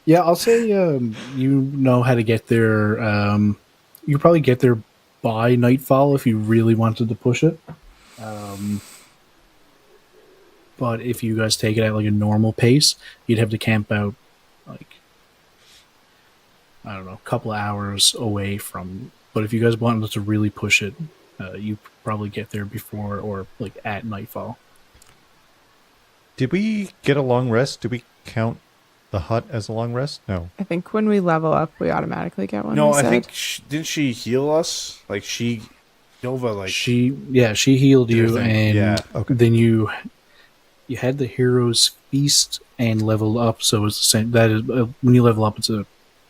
Yeah, I'll say you know how to get there. You probably get there by nightfall if you really wanted to push it. But if you guys take it at like a normal pace, you'd have to camp out like, I don't know, a couple of hours away from. But if you guys wanted to really push it, you probably get there before or like at nightfall. Did we get a long rest? Did we count the hut as a long rest? No. I think when we level up, we automatically get one. No, we I said. think didn't she heal us? Like Nova, like She healed did her you, thing. and Yeah, okay. then you had the hero's feast and leveled up. So it's the same. That is when you level up, it's a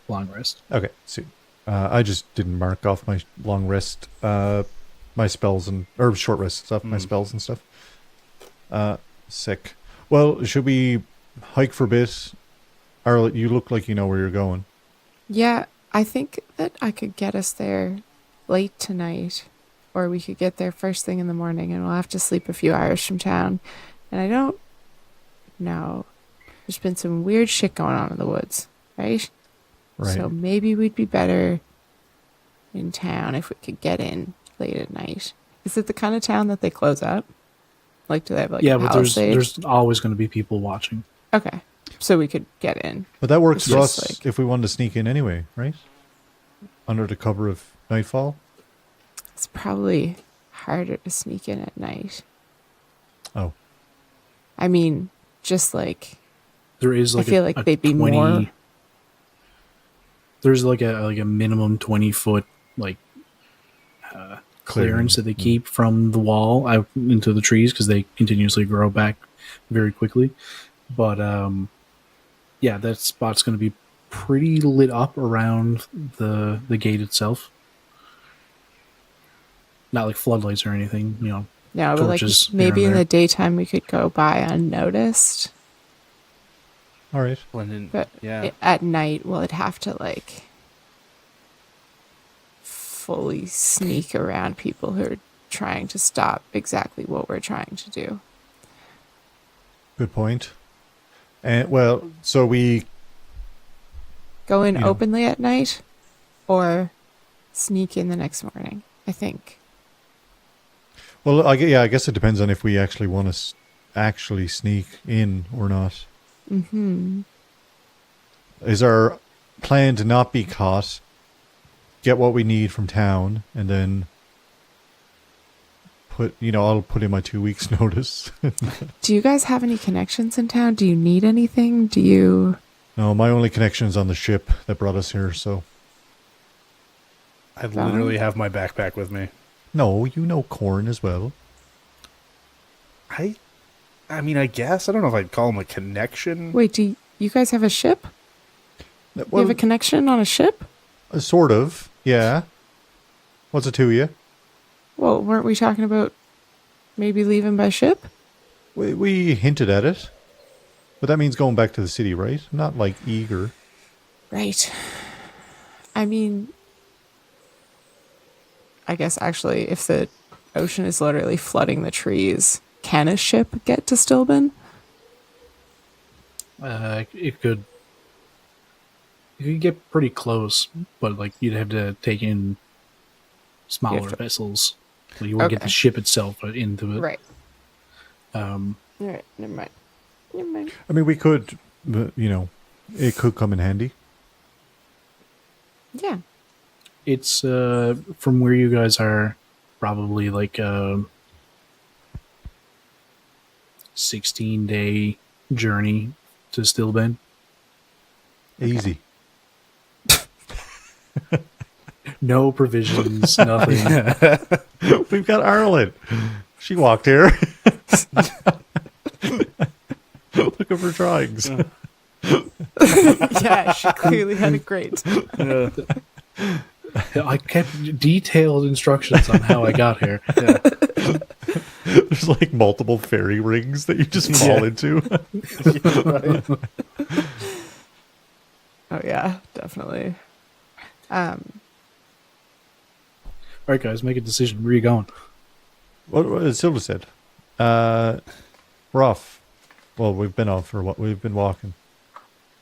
long rest. Okay, sweet. I just didn't mark off my long rest, my spells or short rest stuff, my spells and stuff. Sick. Well, should we hike for a bit? Arlette, you look like you know where you're going. Yeah, I think that I could get us there late tonight, or we could get there first thing in the morning, and we'll have to sleep a few hours from town. And I don't know. There's been some weird shit going on in the woods, right? Right. So maybe we'd be better in town if we could get in late at night. Is it the kind of town that they close up? Like, do they have like Yeah, a but palisade? there's always going to be people watching. Okay, so we could get in. But that works It's for just us like- if we wanted to sneak in anyway, right? Under the cover of nightfall. It's probably harder to sneak in at night. Oh. I mean, just like There is like I feel a, like a they'd be 20 more. There's like a minimum 20-foot like clearance that they keep from the wall out into the trees because they continuously grow back very quickly. But yeah, that spot's going to be pretty lit up around the gate itself. Not like floodlights or anything, you know. No, but like torches here maybe and in there. the daytime we could go by unnoticed. All right. But yeah. at night, well, it'd have to like fully sneak around people who are trying to stop exactly what we're trying to do. Good point. And well, so we Go in Yeah. openly at night or sneak in the next morning, I think. well, I guess it depends on if we actually want to actually sneak in or not. Mm-hmm. Is our plan to not be caught, get what we need from town, and then I'll put in my 2 weeks notice. Do you guys have any connections in town? Do you need anything? Do you... No, my only connection is on the ship that brought us here, so. I literally have my backpack with me. No, you know Corn as well. I mean, I guess. I don't know if I'd call him a connection. Wait, do you guys have a ship? You Well, have a connection on a ship? sort of, yeah. What's it to you? Well, weren't we talking about maybe leaving by ship? We hinted at it. But that means going back to the city, right? Not like eager. Right. I mean, I guess actually, if the ocean is literally flooding the trees, can a ship get to Stilben? It could get pretty close, but like you'd have to take in smaller vessels. So you wouldn't get Okay. the ship itself into it. Right. Um, All right. Never mind. Never mind. I mean, we could, it could come in handy. Yeah. it's from where you guys are, probably like a 16-day journey to Stilben. Easy. No provisions, nothing. We've got Arlette. She walked here. Looking for drawings. Yeah, she clearly had a great. I kept detailed instructions on how I got here. There's like multiple fairy rings that you just fall into. Oh yeah, definitely. All right, guys, make a decision. Where are you going? What Silvistead? We're off. Well, we've been off for what we've been walking.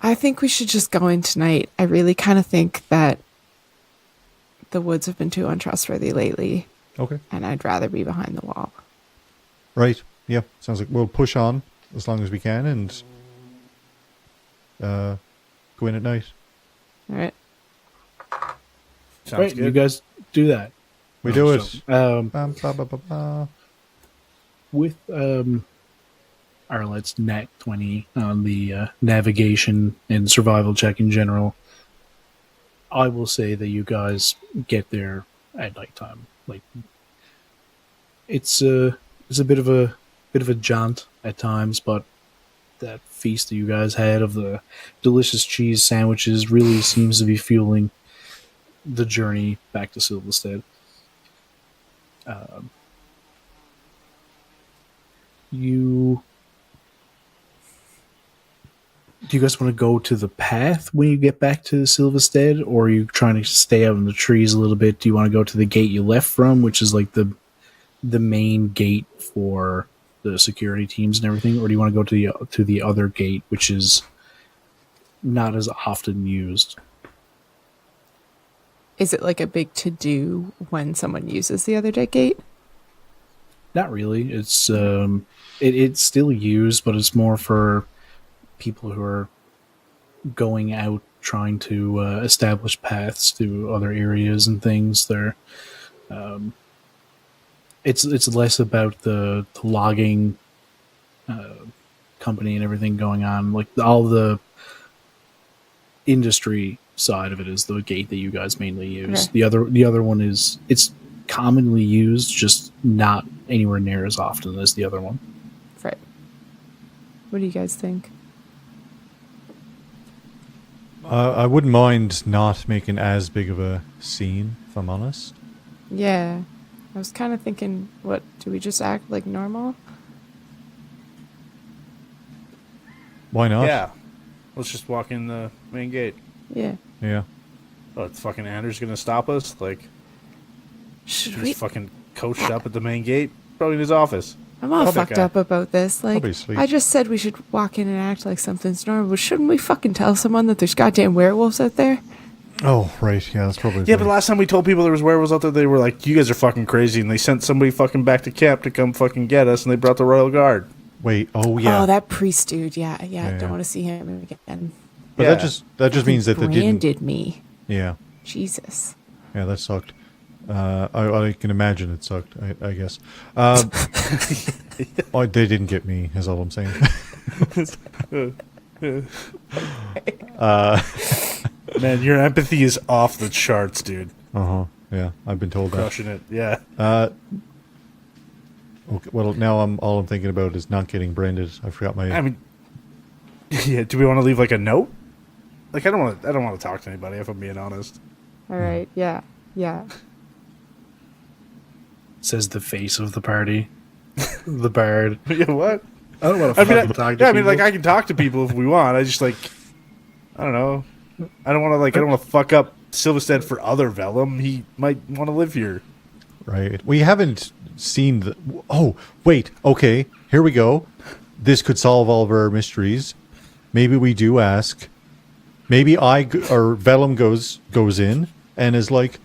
I think we should just go in tonight. I really kind of think that the woods have been too untrustworthy lately, Okay. and I'd rather be behind the wall. Right. Yeah. Sounds like we'll push on as long as we can and go in at night. All right. Sounds Right, good. you guys do that. We do it. So, Bam, ba, ba, ba, ba. with Arlette's nat 20 on the navigation and survival check in general, I will say that you guys get there at nighttime. Like, it's a bit of a jaunt at times, but that feast that you guys had of the delicious cheese sandwiches really seems to be fueling the journey back to Do you guys want to go to the path when you get back to Silvistead, or are you trying to stay out in the trees a little bit? Do you want to go to the gate you left from, which is like the main gate for the security teams and everything, or do you want to go to the other gate, which is not as often used? Is it like a big to-do when someone uses the other gate? Not really. It's it's still used, but it's more for people who are going out trying to establish paths to other areas and things. It's less about the logging company and everything going on. Like all the industry side of it is the gate that you guys mainly use. Okay. The other one is it's commonly used, just not anywhere near as often as the other one. Right. What do you guys think? I wouldn't mind not making as big of a scene, if I'm honest. Yeah. I was kind of thinking, what, do we just act like normal? Why not? Yeah. Let's just walk in the main gate. Yeah. Yeah. Oh, it's fucking Anders gonna stop us? Like, Should he's we? fucking coached up at the main gate? Probably in his office. I'm all Fuck that fucked guy. up about this. Like, Probably sweet. I just said we should walk in and act like something's normal. But shouldn't we fucking tell someone that there's goddamn werewolves out there? Oh, right. Yeah, that's probably... Yeah, but last time we told people there was werewolves out there, they were like, you guys are fucking crazy, and they sent somebody fucking back to camp to come fucking get us, and they brought the Royal Guard. Wait, oh, yeah. Oh, that priest dude. Yeah. Yeah. Don't want to see him again. But Yeah. that just means that they didn't... branded me. Yeah. Jesus. Yeah, that sucked. I can imagine it sucked, I guess. Oh, they didn't get me, is all I'm saying. Man, your empathy is off the charts, dude. Uh-huh. Yeah, I've been told that. Crushing it, yeah. Okay, well, now all I'm thinking about is not getting branded. I forgot my... I mean, yeah. Do we want to leave like a note? Like, I don't want to talk to anybody if I'm being honest. All right. Yeah. Says the face of the party. The bard. Yeah, what? I don't want to I mean, fucking talk to yeah, I mean, people. like, I can talk to people if we want. I just like, I don't know. I don't want to fuck up Silvistead for other Velum. He might want to live here. Right. We haven't seen the... Oh, wait. Okay, here we go. This could solve all of our mysteries. Maybe we do ask. Maybe or Velum goes in and is like,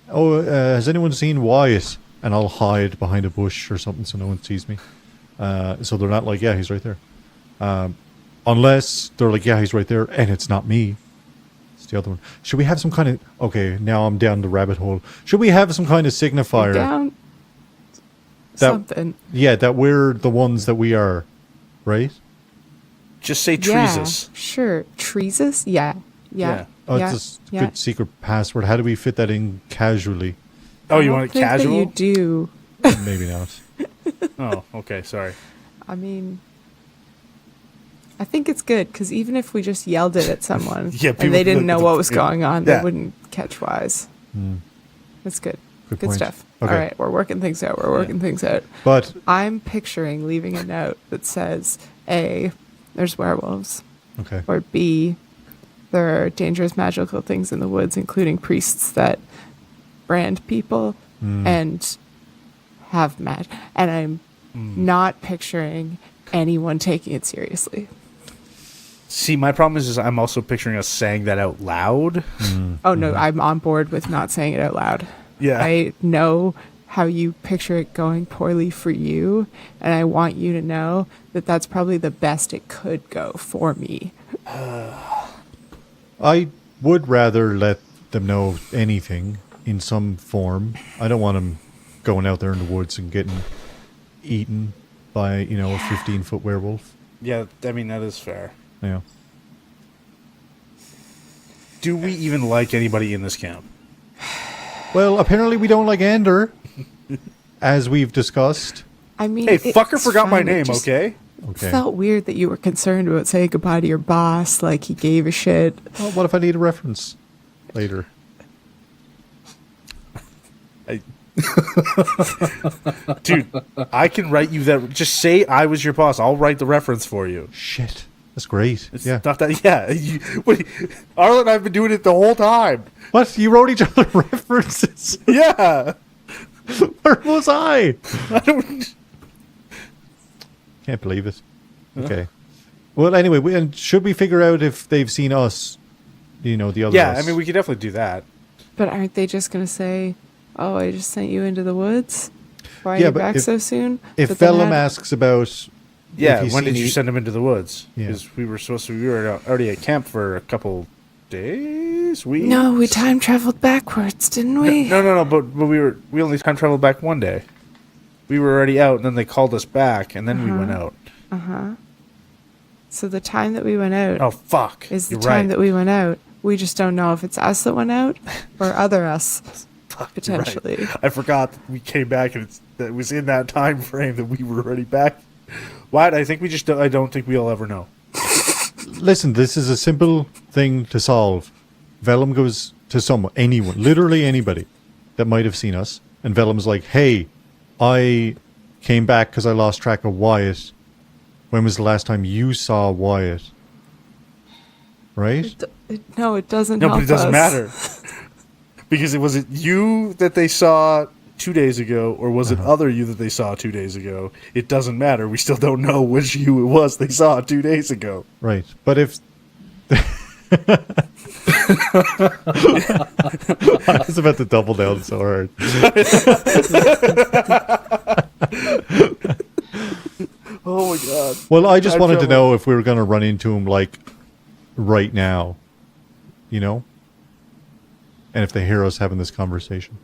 oh, has anyone seen Wyatt? And I'll hide behind a bush or something so no one sees me. So they're not like, yeah, he's right there. Unless they're like, yeah, he's right there, and it's not me. It's the other one. Should we have some kind of... Okay, now I'm down the rabbit hole. Should we have some kind of signifier? Down. Something. Yeah, that we're the ones that we are, right? Just say Yeah. Treesus. Sure. Treesus? Yeah. Oh, it's a good secret password. How do we fit that in casually? Oh, you I want don't it think that casual? you do. Maybe not. Oh, okay, sorry. I mean, I think it's good because even if we just yelled it at someone Yeah, people and they didn't look know at what the- was yeah. going on, Yeah. they wouldn't catch wise. That's good. Good Good point. stuff. Okay. All right, we're working things out. But I'm picturing leaving a note that says, A, there's werewolves, okay. or B, there are dangerous magical things in the woods, including priests that brand people and have magic. And I'm not picturing anyone taking it seriously. See, my problem is I'm also picturing us saying that out loud. Oh, no, I'm on board with not saying it out loud. Yeah. I know how you picture it going poorly for you, and I want you to know that that's probably the best it could go for me. I would rather let them know anything in some form. I don't want them going out there in the woods and getting eaten by, a 15-foot werewolf. Yeah, I mean, that is fair. Yeah. Do we even like anybody in this camp? Well, apparently we don't like Ander, as we've discussed. I mean, Hey, fucker it's forgot my fine. It name, just okay? Okay. felt weird that you were concerned about saying goodbye to your boss, like he gave a shit. Well, what if I need a reference later? Dude, I can write you that. Just say I was your boss. I'll write the reference for you. Shit. That's great. It's yeah. not that. Yeah. Arlette and I have been doing it the whole time. What? You wrote each other references? Yeah. Where was I? I don't. Can't believe it. Okay. Well, anyway, and should we figure out if they've seen us? You know, the other. Yeah, us? I mean, we could definitely do that. But aren't they just going to say, "Oh, I just sent you into the woods. Why are Yeah, you but back if- so soon?" If But then Velum had- asks about. Yeah, if he's when did seen you e- send him into the woods? Yeah. Because we were already at camp for a couple days, weeks. No, we time traveled backwards, didn't we? No. But we only time traveled back one day. We were already out, and then they called us back, and then we went out. So the time that we went out Oh fuck! is the You're time right. that we went out. We just don't know if it's us that went out or other us, Fuck, you're right. potentially. I forgot that we came back, and it was in that time frame that we were already back. Wyatt, I think I don't think we'll ever know. Listen, this is a simple thing to solve. Velum goes to anyone, literally anybody that might have seen us, and Velum's like, "Hey, I came back because I lost track of Wyatt. When was the last time you saw Wyatt?" Right? No, it doesn't No, help but it doesn't us. matter. Because was it you that they saw 2 days ago, or was it other you that they saw 2 days ago? It doesn't matter. We still don't know which you it was they saw 2 days ago. Right. But if I was about to double down so hard. Oh my god. Well, I just Time wanted to travel. know if we were going to run into him, like, right now. You know? And if they hear us having this conversation.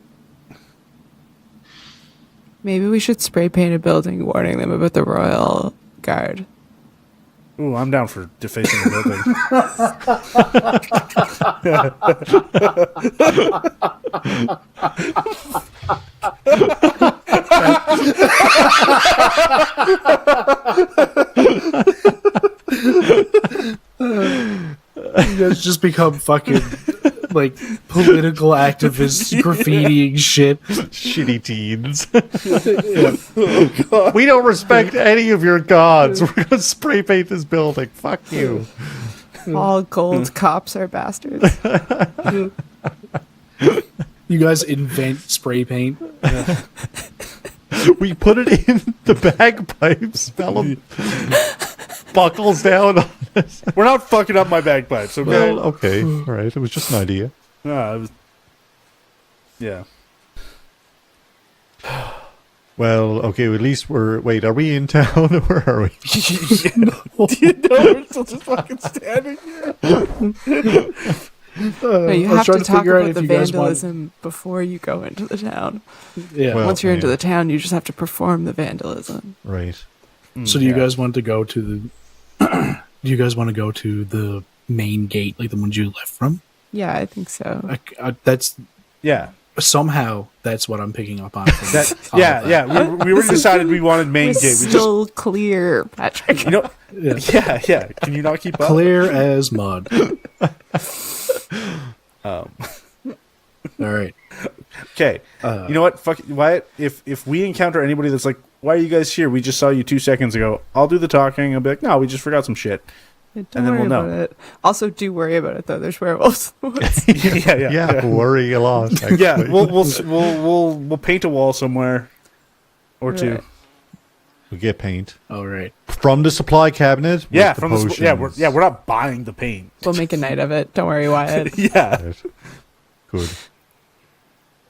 Maybe we should spray paint a building warning them about the Royal Guard. Ooh, I'm down for defacing the You guys just become fucking like political activists, graffitiing shit. Shitty teens. We don't respect any of your gods. We're going to spray paint this building. Fuck you. All gold cops are bastards. You guys invent spray paint. We put it in the bagpipes. Velum buckles down on us. We're not fucking up my bagpipes, okay? Well, okay. All right. It was just an idea. No, it was... Yeah. Well, okay. At least we're... Wait, are we in town? Where are we? We're still just fucking standing here. No, you I was have trying to talk figure out about if the you guys want- vandalism before you go into the town. Yeah. Well, Once you're into yeah. the town, you just have to perform the vandalism. Right. So do you Yeah. guys want to go to the? Do you guys want to go to the main gate, like the ones you left from? Yeah, I think so. That's Yeah. somehow that's what I'm picking up on. From That, all yeah, of that. yeah. We already decided we wanted main We're gate. We just... still clear, Patrick. You know... Yeah. Yeah. Can you not keep up? Clear as mud. Um, All right. okay. You know what? Fuck it, Wyatt. If we encounter anybody that's like, "Why are you guys here? We just saw you 2 seconds ago." I'll do the talking. I'll be like, "No, we just forgot some shit." Don't and then worry we'll know. about it. Also, do worry about it, though. There's werewolves in the woods. Yeah. Worry a lot. Actually. Yeah, we'll paint a wall somewhere or two. Right. We get paint All right. from the supply cabinet. Yeah, with from the the potions. we're not buying the paint. We'll make a night of it. Don't worry, Wyatt. Yeah, Right. Good.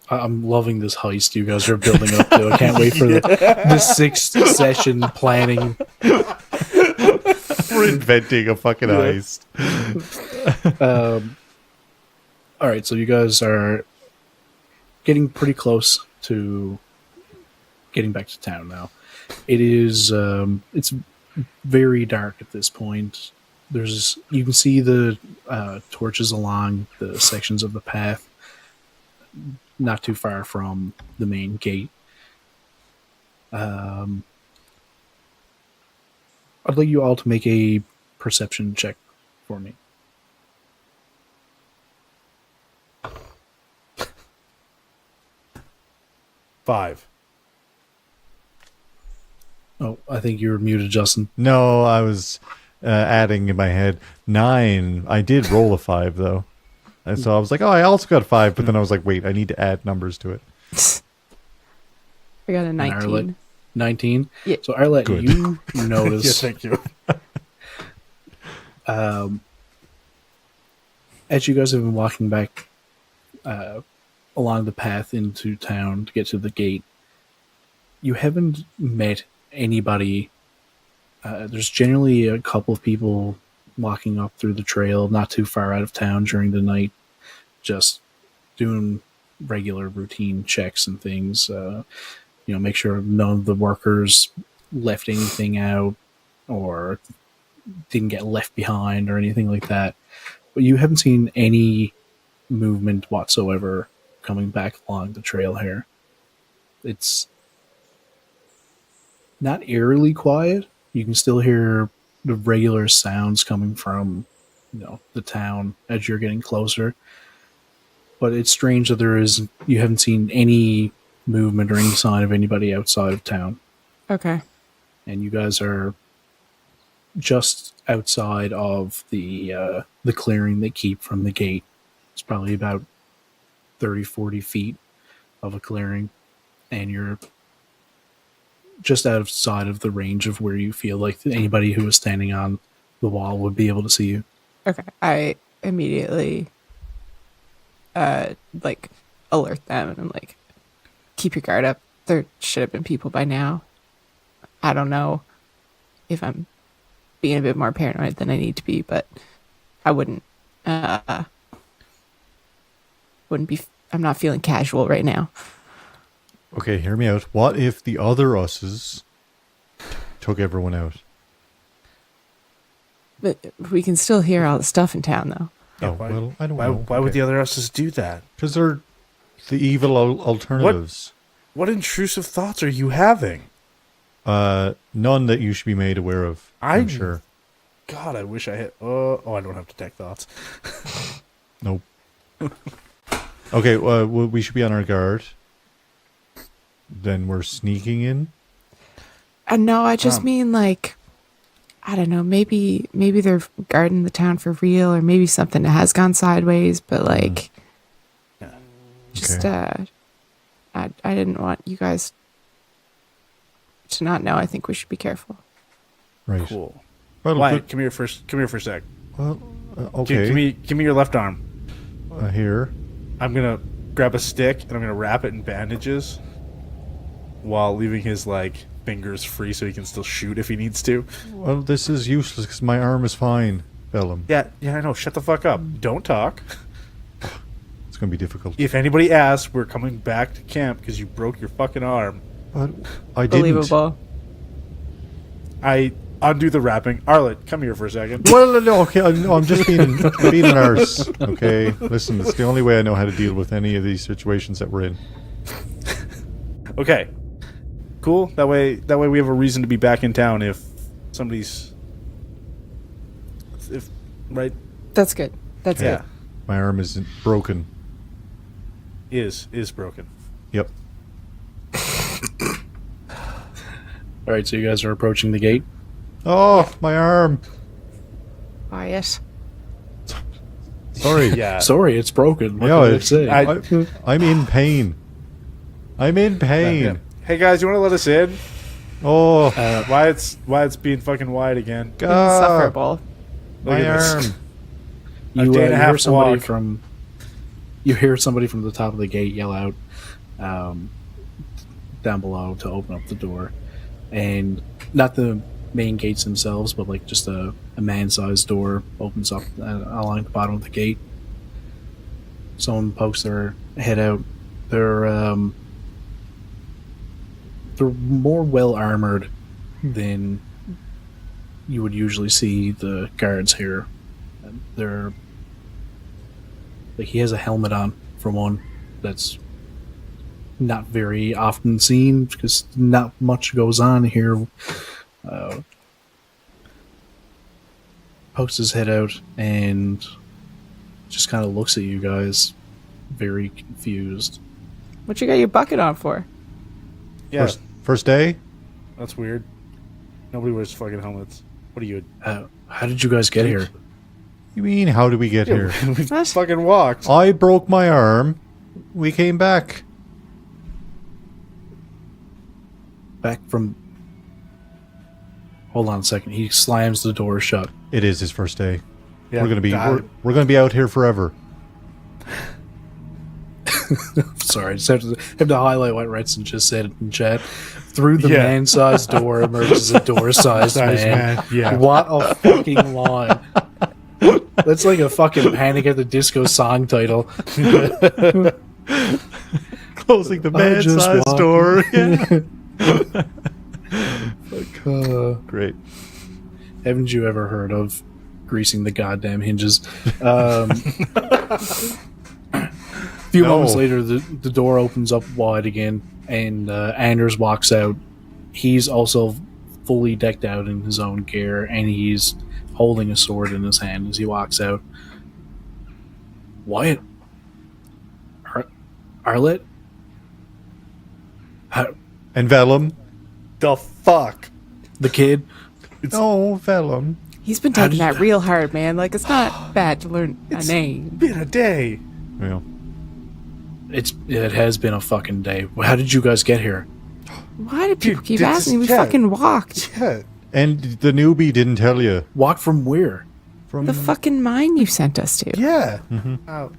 I'm loving this heist you guys are building up to. I can't wait for the sixth session planning. We're inventing a fucking heist. All right, so you guys are getting pretty close to getting back to town now. It is it's very dark at this point. You can see the torches along the sections of the path, not too far from the main gate. I'd like you all to make a perception check for me. 5. Oh, I think you're muted, Justin. No, I was adding in my head 9. I did roll a 5 though, and so I was like, oh, I also got 5. But then I was like, wait, I need to add numbers to it. I got a 19. Arlette, 19? Yeah. So, Arlette, Good. you notice... Yes, thank you. As you guys have been walking back along the path into town to get to the gate, you haven't met anybody. There's generally a couple of people walking up through the trail, not too far out of town during the night, just doing regular routine checks and things. Make sure none of the workers left anything out or didn't get left behind or anything like that. But you haven't seen any movement whatsoever coming back along the trail here. It's not eerily quiet. You can still hear the regular sounds coming from, the town as you're getting closer. But it's strange that you haven't seen any movement or any sign of anybody outside of town. Okay. And you guys are just outside of the clearing they keep from the gate. It's probably about 30, 40 feet of a clearing, and you're just outside of the range of where you feel like anybody who is standing on the wall would be able to see you. Okay. I immediately alert them, and I'm like, keep your guard up. There should have been people by now. I don't know if I'm being a bit more paranoid than I need to be, but I wouldn't be. I'm not feeling casual right now. Okay, hear me out. What if the other us's took everyone out? But we can still hear all the stuff in town, though. Oh, well, I don't know. Why would the other us's do that? Because they're the evil alternatives. What intrusive thoughts are you having? None that you should be made aware of, I'm sure. God, I wish I had... I don't have detect thoughts. Nope. Okay, we should be on our guard. Then we're sneaking in? No, I just mean, I don't know, maybe they're guarding the town for real, or maybe something has gone sideways, but, just, Okay. I didn't want you guys to not know. I think we should be careful. Right. Cool. Well, Wyatt, come here for a sec. Well, okay. Give me your left arm. Here. I'm gonna grab a stick and I'm gonna wrap it in bandages while leaving his fingers free so he can still shoot if he needs to. Well, this is useless because my arm is fine, Velum. Yeah, I know. Shut the fuck up. Don't talk. It's going to be difficult. If anybody asks, we're coming back to camp because you broke your fucking arm. But I didn't. Believable. I undo the wrapping. Arlette, come here for a second. Well, no, okay. I'm just being an arse. Okay, listen. It's the only way I know how to deal with any of these situations that we're in. Okay. Cool. That way we have a reason to be back in town if somebody's... Right? That's good. That's Yeah. good. My arm isn't broken. Is broken. Yep. All right, so you guys are approaching the gate. Oh, my arm. Wyatt. Sorry. Yeah. Sorry, it's broken. What Yeah, can I say? I'm in pain. I'm in pain. Yeah. Hey guys, you want to let us in? Oh, Wyatt's being fucking Wyatt again. God. Insufferable. Look My at this. arm. A day and a half walk. You hear somebody from the top of the gate yell out down below to open up the door, and not the main gates themselves, but just a man-sized door opens up along the bottom of the gate. Someone pokes their head out. They're more well armored than you would usually see the guards here. They're he has a helmet on, for one, that's not very often seen because not much goes on here. Pokes his head out and just kind of looks at you guys, very confused. What you got your bucket on for? Yeah, First day? that's weird. Nobody wears fucking helmets. What are you? How did you guys get here? You mean, how did we get here? We fucking walked. I broke my arm. We came back. Back from... Hold on a second. He slams the door shut. It is his first day. Yeah, We're gonna be out here forever. Sorry, I just have to highlight what Redson just said in chat. Through the man-sized door emerges a door-sized man. Yeah. What a fucking line. That's like a fucking Panic at the Disco song title. Closing the man-sized door. Yeah. Great. Haven't you ever heard of greasing the goddamn hinges? A few moments later, the door opens up wide again, and Anders walks out. He's also fully decked out in his own gear, and he's holding a sword in his hand as he walks out. Wyatt? Arlette? And Velum. The fuck? The kid? No, Velum. He's been taking that real hard, man. Like, it's not bad to learn a name. Been a day. Yeah. It has been a fucking day. How did you guys get here? Why do people keep Dude, asking? We yeah. fucking walked. Yeah. And the newbie didn't tell you. Walk from where? From The fucking mine you sent us to. Yeah. Mhm.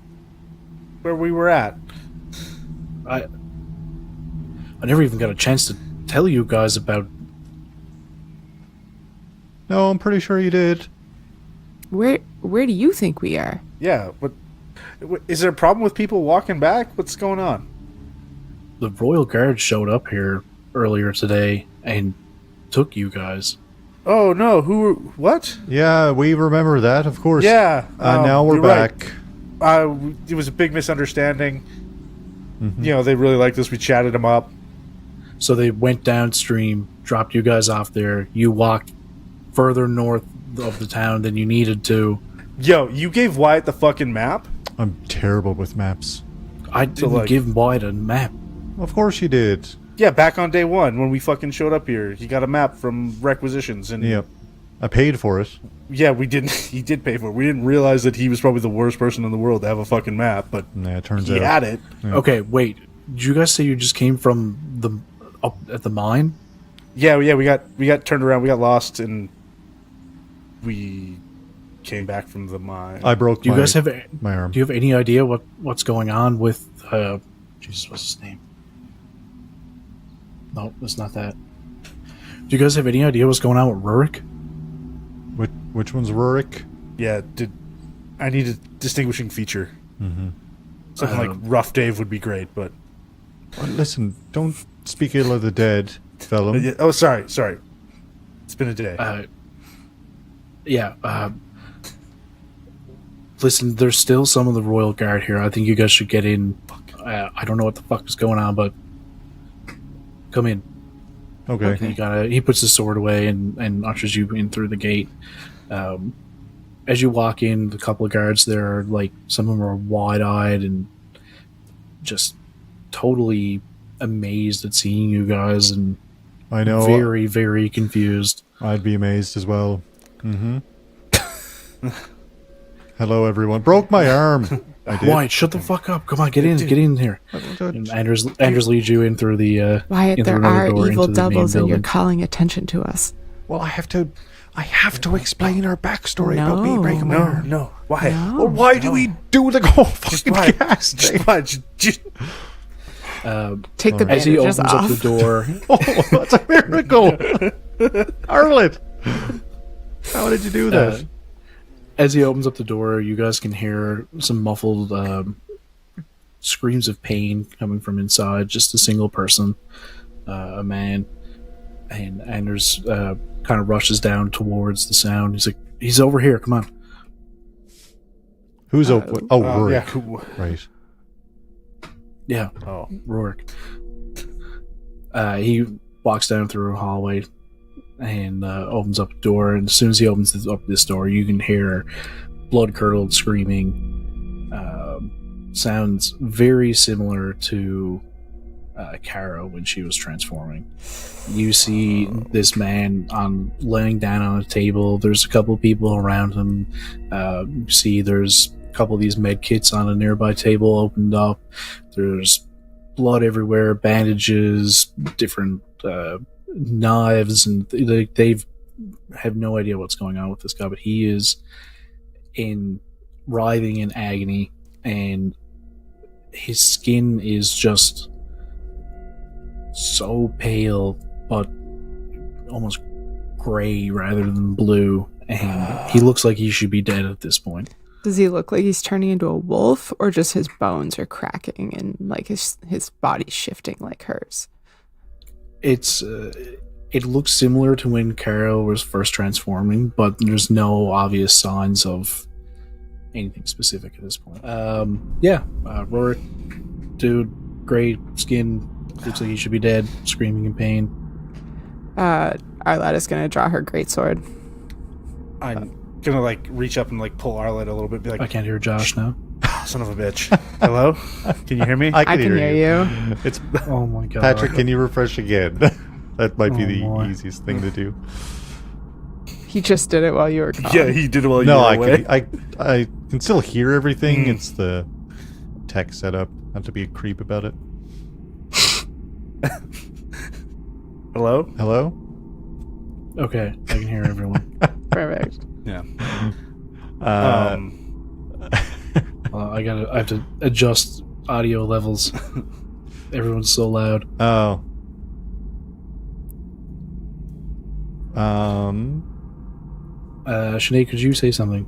Where we were at. I never even got a chance to tell you guys about... No, I'm pretty sure you did. Where do you think we are? Yeah. What? Is there a problem with people walking back? What's going on? The Royal Guard showed up here earlier today and took you guys. Oh no! What? Yeah, we remember that, of course. Yeah. Now we're you're right. back. It was a big misunderstanding. Mhm. You know, they really liked us. We chatted them up. So they went downstream, dropped you guys off there. You walked further north of the town than you needed to. Yo, you gave Wyatt the fucking map? I'm terrible with maps. I didn't give Wyatt a map. Of course you did. Yeah, back on day one when we fucking showed up here, he got a map from Requisitions, and Yep. I paid for it. yeah, we didn't. He did pay for it. We didn't realize that he was probably the worst person in the world to have a fucking map, but Yeah, it turns he out. had it. Yeah. Okay, wait. Did you guys say you just came from up at the mine? Yeah. We got turned around. We got lost, and we came back from the mine. I broke Do you guys have my arm. Do you have any idea what's going on with Jesus, what's his name? No, it's not that. Do you guys have any idea what's going on with Rurik? Which one's Rurik? Yeah. I need a distinguishing feature? Mm-hmm. Something like Rough Dave would be great, but Well, listen, don't speak ill of the dead, Velum. oh, sorry. It's been a day. Listen, there's still some of the Royal Guard here. I think you guys should get in. I don't know what the fuck is going on, but come in. Okay. He puts his sword away and ushers you in through the gate. As you walk in, the couple of guards there are like, some of them are wide-eyed and just totally amazed at seeing you guys and I know. very, very confused. I'd be amazed as well. Mm-hmm. Hello, everyone. Broke my arm. I did. Wyatt, shut the fuck up. Come on, get in here. And Anders leads you in through the Wyatt, in through there another are door evil into the main doubles and you're building. calling attention to us. Well, I have to explain our backstory about me No. breaking my arm. No. Why? No. Or why do we do the whole Just fucking why? cast? Just why? Just Take the As he bandages opens up off. the door, Oh, that's a miracle. Arlette, how did you do that? as he opens up the door, you guys can hear some muffled screams of pain coming from inside. Just a single person, a man, and Anders kind of rushes down towards the sound. He's like, "He's over here! Come on!" Who's open? Oh, Rurik. yeah. Right. Yeah, Oh, Rourke. He walks down through a hallway and opens up a door. And as soon as he opens up this door, you can hear blood-curdled screaming. Sounds very similar to Kara when she was transforming. You see this man laying down on a table. There's a couple people around him. You see there's a couple of these med kits on a nearby table opened up. There's blood everywhere, bandages, different knives, and they have no idea what's going on with this guy, but he is writhing in agony, and his skin is just so pale, but almost gray rather than blue, and he looks like he should be dead at this point. Does he look like he's turning into a wolf, or just his bones are cracking and like his body's shifting like hers? It looks similar to when Kara was first transforming, but there's no obvious signs of anything specific at this point. Rorik, dude, gray skin, looks like he should be dead, screaming in pain. Arlette is gonna draw her greatsword. I'm gonna like reach up and like pull Arlette a little bit. Be like, I can't hear Josh now. son of a bitch. Hello? Can you hear me? I can hear you. It's Oh my god. Patrick, can you refresh again? That might be the boy. easiest thing to do. He just did it while you were gone. Yeah, he did it while you No, were I away. I can still hear everything. It's the tech setup. Not to be a creep about it. Hello? Hello? Okay, I can hear everyone. Perfect. Yeah. I have to adjust audio levels. Everyone's so loud. Oh. Sinead, could you say something?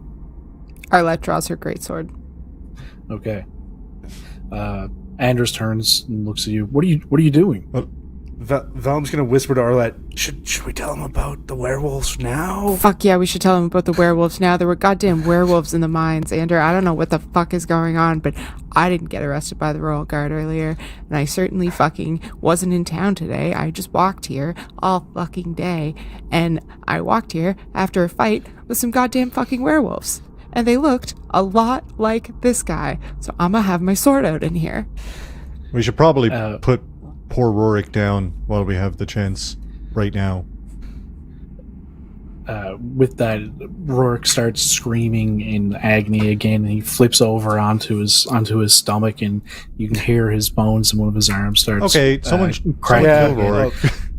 Arlette draws her greatsword. Okay. Anders turns and looks at you. What are you doing? Velum's gonna whisper to Arlette, should we tell him about the werewolves now? Fuck yeah, we should tell him about the werewolves now. There were goddamn werewolves in the mines, Ander. I don't know what the fuck is going on, but I didn't get arrested by the Royal Guard earlier, and I certainly fucking wasn't in town today. I just walked here all fucking day, and I walked here after a fight with some goddamn fucking werewolves. And they looked a lot like this guy, so I'm gonna have my sword out in here. We should probably put poor Rorik down while we have the chance right now. With that, Rorik starts screaming in agony again, and he flips over onto his stomach, and you can hear his bones and one of his arms starts. Okay, someone cracking. kill Rorik.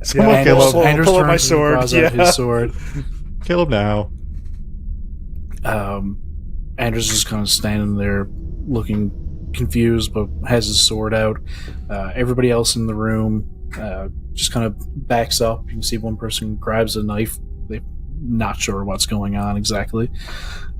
Someone Yeah, kill him. Anders pull up my turns and sword, draws out yeah. his sword. Kill him now. Anders is kind of standing there looking confused, but has his sword out. Everybody else in the room just kind of backs up. You can see one person grabs a knife. They're not sure what's going on exactly.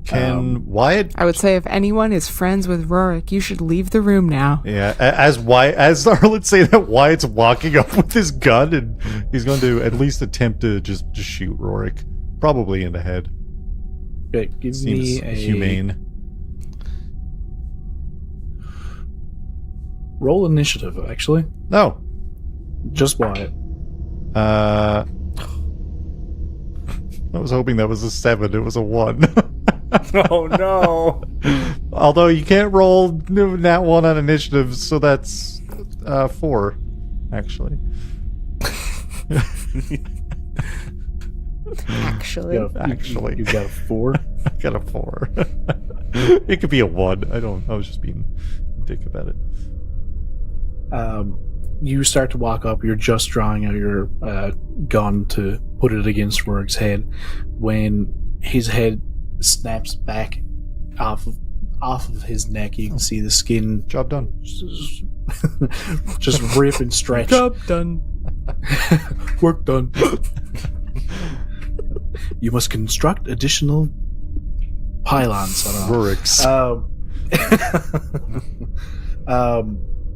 Can Wyatt? I would say if anyone is friends with Rorik, you should leave the room now. Yeah, as Arlette say that Wyatt's walking up with his gun, and he's going to at least attempt to just shoot Rorik, probably in the head. Okay, give Seems me a humane. roll initiative, actually. No. Just Wyatt. I was hoping that was a 7. It was a 1. Oh no. Although you can't roll that 1 on initiative, so that's 4, actually. Actually. You got a 4. I got a 4. It could be a 1. I was just being a dick about it. You start to walk up. You're just drawing out your gun to put it against Rorik's head when his head snaps back off of his neck. You can see the skin Job done. just rip and stretch. Job done. Work done. You must construct additional pylons. I don't know. Rorik's.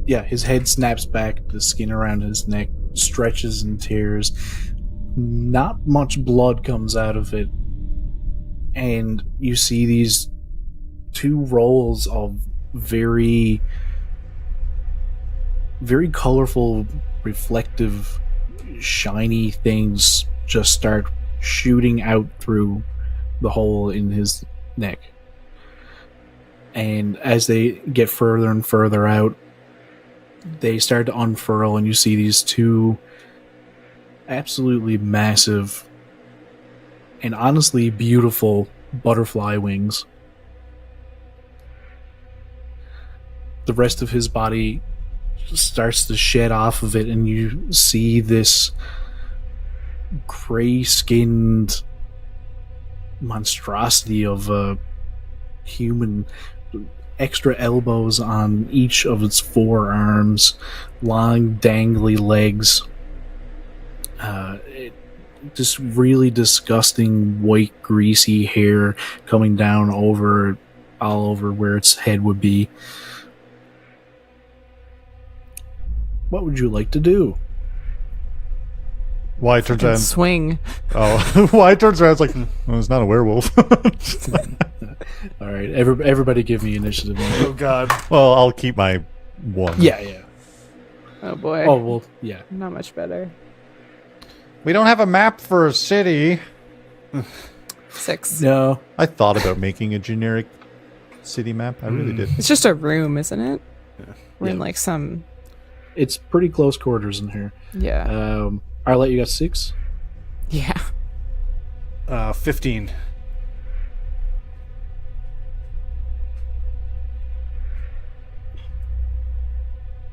Yeah, his head snaps back, the skin around his neck stretches and tears. Not much blood comes out of it. And you see these 2 rolls of very, very colorful, reflective, shiny things just start shooting out through the hole in his neck. And as they get further and further out, they start to unfurl, and you see these two absolutely massive and honestly beautiful butterfly wings. The rest of his body starts to shed off of it, and you see this gray-skinned monstrosity of a human, extra elbows on each of its forearms, long dangly legs, just really disgusting white greasy hair coming down over all over where its head would be. What would you like to do? Wyatt turns around. Swing. Oh, Wyatt turns around. It's like, well, it's not a werewolf. All right, everybody give me initiative. Oh God. Well, I'll keep my one. Yeah. Oh boy. Oh, well, yeah. Not much better. We don't have a map for a city. 6. No. I thought about making a generic city map. I really did. It's just a room, isn't it? Yeah. We're in Yeah. like some. It's pretty close quarters in here. Yeah. Arlette, you got 6? Yeah. 15.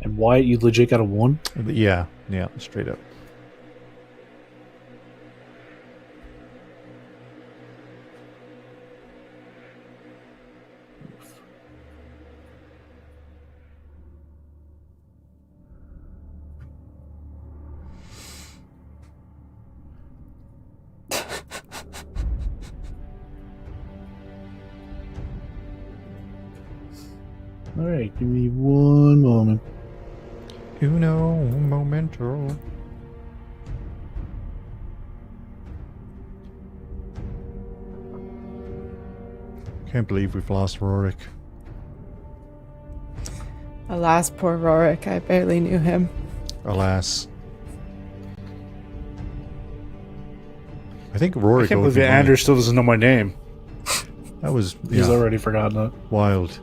And Wyatt, you legit got a 1? Yeah, straight up. All right, give me one moment. Uno momento. Can't believe we've lost Rorik. Alas, poor Rorik. I barely knew him. Alas. I think Rorik. I can't owed believe me money. Anders still doesn't know my name. That was He's already forgotten it. wild.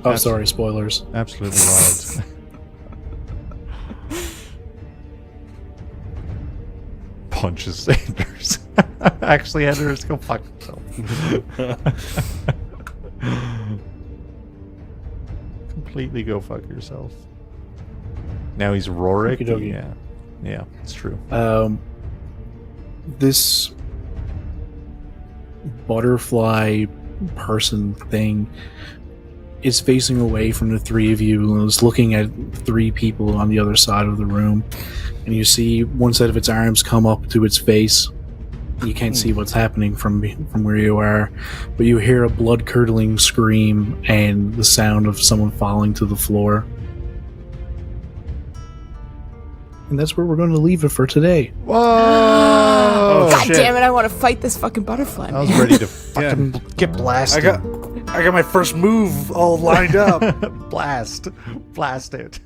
Oh, sorry, spoilers. Absolutely wild. Punches Anders. Actually, Anders, go fuck yourself. Completely go fuck yourself. Now he's Rorik. Okey-dokey. Yeah, it's true. This butterfly person thing is facing away from the three of you and is looking at 3 people on the other side of the room. And you see one set of its arms come up to its face. You can't see what's happening from where you are, but you hear a blood-curdling scream and the sound of someone falling to the floor. And that's where we're going to leave it for today. Whoa! God shit. damn it! I want to fight this fucking butterfly. I was man. ready to fucking get blasted. I got my first move all lined up. Blast it.